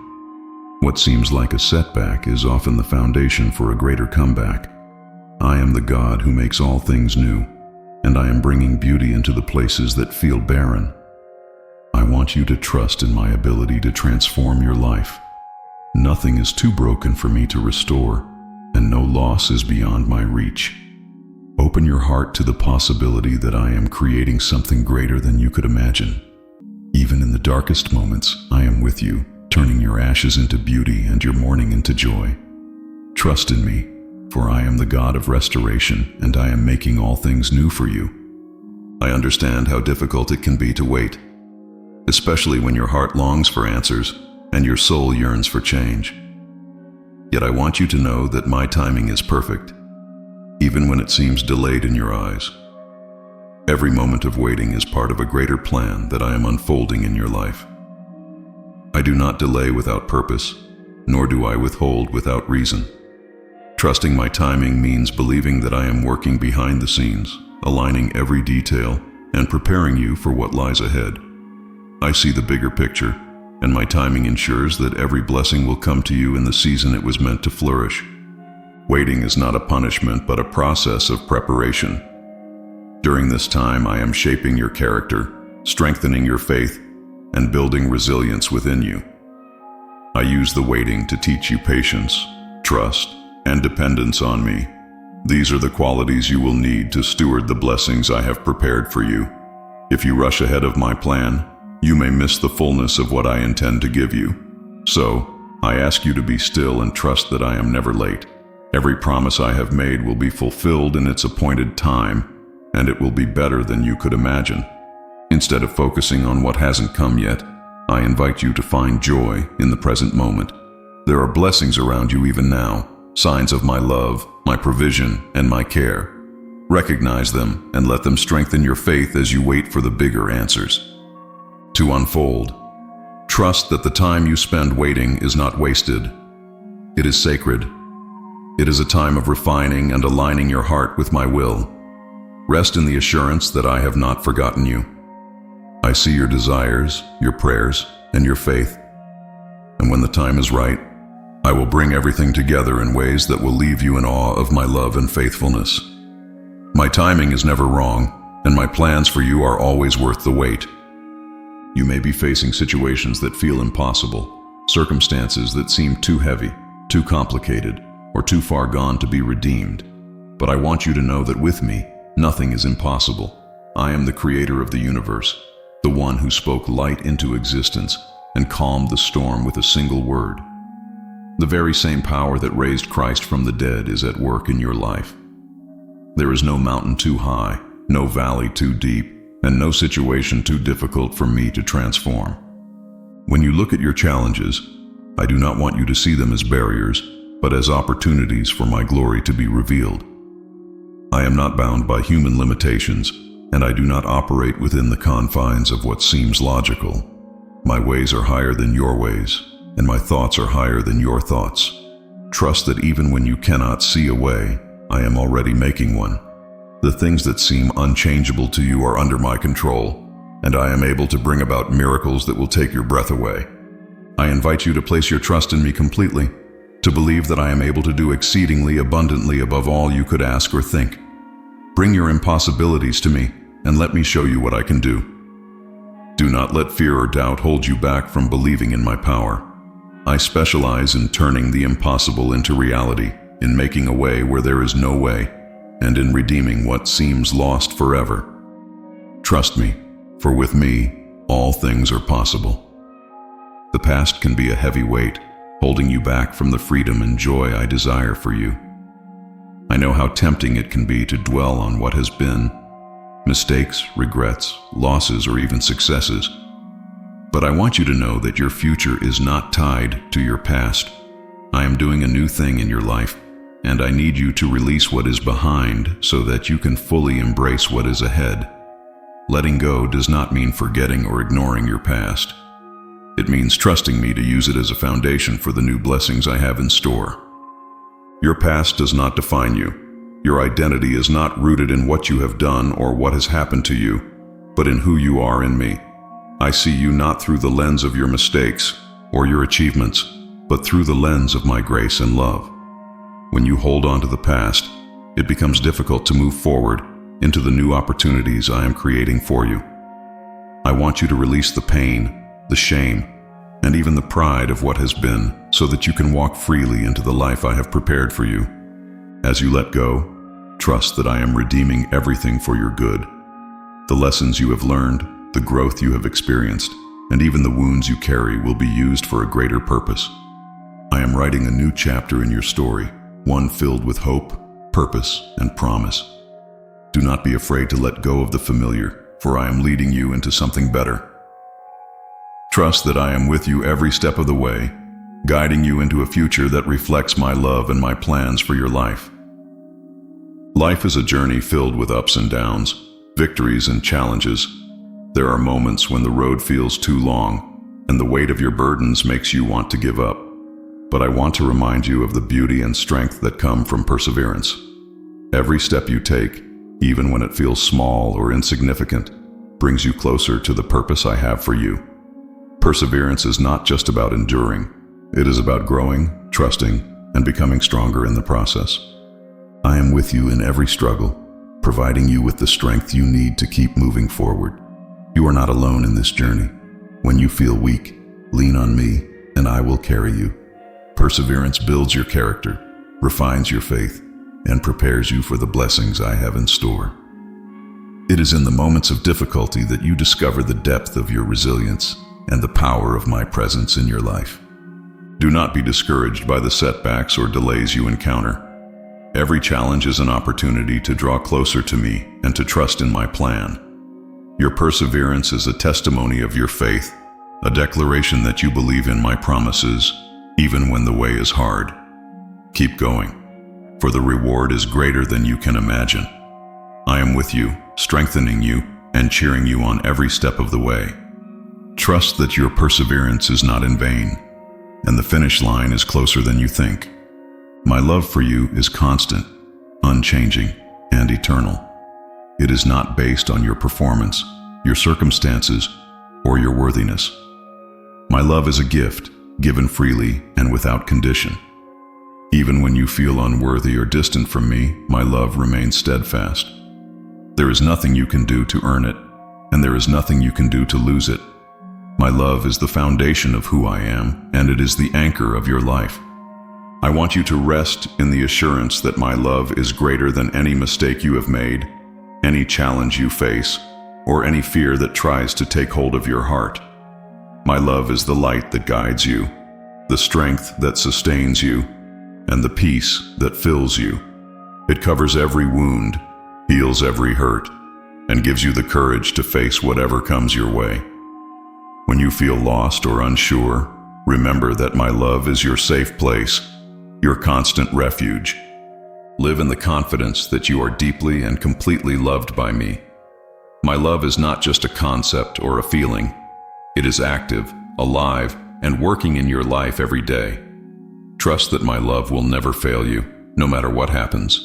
What seems like a setback is often the foundation for a greater comeback. I am the God who makes all things new, and I am bringing beauty into the places that feel barren. I want you to trust in my ability to transform your life. Nothing is too broken for me to restore, and no loss is beyond my reach. Open your heart to the possibility that I am creating something greater than you could imagine. Even in the darkest moments, I am with you, turning your ashes into beauty and your mourning into joy. Trust in me, for I am the God of restoration, and I am making all things new for you. I understand how difficult it can be to wait, especially when your heart longs for answers and your soul yearns for change. Yet I want you to know that my timing is perfect, even when it seems delayed in your eyes. Every moment of waiting is part of a greater plan that I am unfolding in your life. I do not delay without purpose, nor do I withhold without reason. Trusting my timing means believing that I am working behind the scenes, aligning every detail, and preparing you for what lies ahead. I see the bigger picture, and my timing ensures that every blessing will come to you in the season it was meant to flourish. Waiting is not a punishment, but a process of preparation. During this time, I am shaping your character, strengthening your faith, and building resilience within you. I use the waiting to teach you patience, trust, and dependence on me. These are the qualities you will need to steward the blessings I have prepared for you. If you rush ahead of my plan, you may miss the fullness of what I intend to give you. So, I ask you to be still and trust that I am never late. Every promise I have made will be fulfilled in its appointed time, and it will be better than you could imagine. Instead of focusing on what hasn't come yet, I invite you to find joy in the present moment. There are blessings around you even now, signs of my love, my provision, and my care. Recognize them and let them strengthen your faith as you wait for the bigger answers to unfold. Trust that the time you spend waiting is not wasted. It is sacred. It is a time of refining and aligning your heart with my will. Rest in the assurance that I have not forgotten you. I see your desires, your prayers, and your faith. And when the time is right, I will bring everything together in ways that will leave you in awe of my love and faithfulness. My timing is never wrong, and my plans for you are always worth the wait. You may be facing situations that feel impossible, circumstances that seem too heavy, too complicated, or too far gone to be redeemed. But I want you to know that with me, nothing is impossible. I am the creator of the universe, the one who spoke light into existence and calmed the storm with a single word. The very same power that raised Christ from the dead is at work in your life. There is no mountain too high, no valley too deep, and no situation too difficult for me to transform. When you look at your challenges, I do not want you to see them as barriers, but as opportunities for my glory to be revealed. I am not bound by human limitations, and I do not operate within the confines of what seems logical. My ways are higher than your ways, and my thoughts are higher than your thoughts. Trust that even when you cannot see a way, I am already making one. The things that seem unchangeable to you are under my control, and I am able to bring about miracles that will take your breath away. I invite you to place your trust in me completely, to believe that I am able to do exceedingly abundantly above all you could ask or think. Bring your impossibilities to me, and let me show you what I can do. Do not let fear or doubt hold you back from believing in my power. I specialize in turning the impossible into reality, in making a way where there is no way, and in redeeming what seems lost forever. Trust me, for with me, all things are possible. The past can be a heavy weight, holding you back from the freedom and joy I desire for you. I know how tempting it can be to dwell on what has been, mistakes, regrets, losses, or even successes. But I want you to know that your future is not tied to your past. I am doing a new thing in your life, and I need you to release what is behind so that you can fully embrace what is ahead. Letting go does not mean forgetting or ignoring your past. It means trusting me to use it as a foundation for the new blessings I have in store. Your past does not define you. Your identity is not rooted in what you have done or what has happened to you, but in who you are in me. I see you not through the lens of your mistakes or your achievements, but through the lens of my grace and love. When you hold on to the past, it becomes difficult to move forward into the new opportunities I am creating for you. I want you to release the pain, the shame, and even the pride of what has been so that you can walk freely into the life I have prepared for you. As you let go, trust that I am redeeming everything for your good. The lessons you have learned, the growth you have experienced, and even the wounds you carry will be used for a greater purpose. I am writing a new chapter in your story, one filled with hope, purpose, and promise. Do not be afraid to let go of the familiar, for I am leading you into something better. Trust that I am with you every step of the way, guiding you into a future that reflects my love and my plans for your life. Life is a journey filled with ups and downs, victories and challenges. There are moments when the road feels too long, and the weight of your burdens makes you want to give up. But I want to remind you of the beauty and strength that come from perseverance. Every step you take, even when it feels small or insignificant, brings you closer to the purpose I have for you. Perseverance is not just about enduring. It is about growing, trusting, and becoming stronger in the process. I am with you in every struggle, providing you with the strength you need to keep moving forward. You are not alone in this journey. When you feel weak, lean on me, and I will carry you. Perseverance builds your character, refines your faith, and prepares you for the blessings I have in store. It is in the moments of difficulty that you discover the depth of your resilience and the power of my presence in your life. Do not be discouraged by the setbacks or delays you encounter. Every challenge is an opportunity to draw closer to me and to trust in my plan. Your perseverance is a testimony of your faith, a declaration that you believe in my promises, even when the way is hard. Keep going, for the reward is greater than you can imagine. I am with you, strengthening you, and cheering you on every step of the way. Trust that your perseverance is not in vain, and the finish line is closer than you think. My love for you is constant, unchanging, and eternal. It is not based on your performance, your circumstances, or your worthiness. My love is a gift, given freely and without condition. Even when you feel unworthy or distant from me, my love remains steadfast. There is nothing you can do to earn it, and there is nothing you can do to lose it. My love is the foundation of who I am, and it is the anchor of your life. I want you to rest in the assurance that my love is greater than any mistake you have made, any challenge you face, or any fear that tries to take hold of your heart. My love is the light that guides you, the strength that sustains you, and the peace that fills you. It covers every wound, heals every hurt, and gives you the courage to face whatever comes your way. When you feel lost or unsure, remember that my love is your safe place, your constant refuge. Live in the confidence that you are deeply and completely loved by me. My love is not just a concept or a feeling. It is active, alive, and working in your life every day. Trust that my love will never fail you, no matter what happens.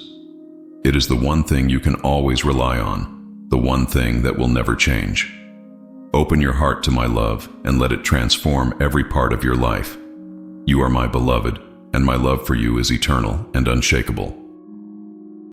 It is the one thing you can always rely on, the one thing that will never change. Open your heart to my love and let it transform every part of your life. You are my beloved, and my love for you is eternal and unshakable.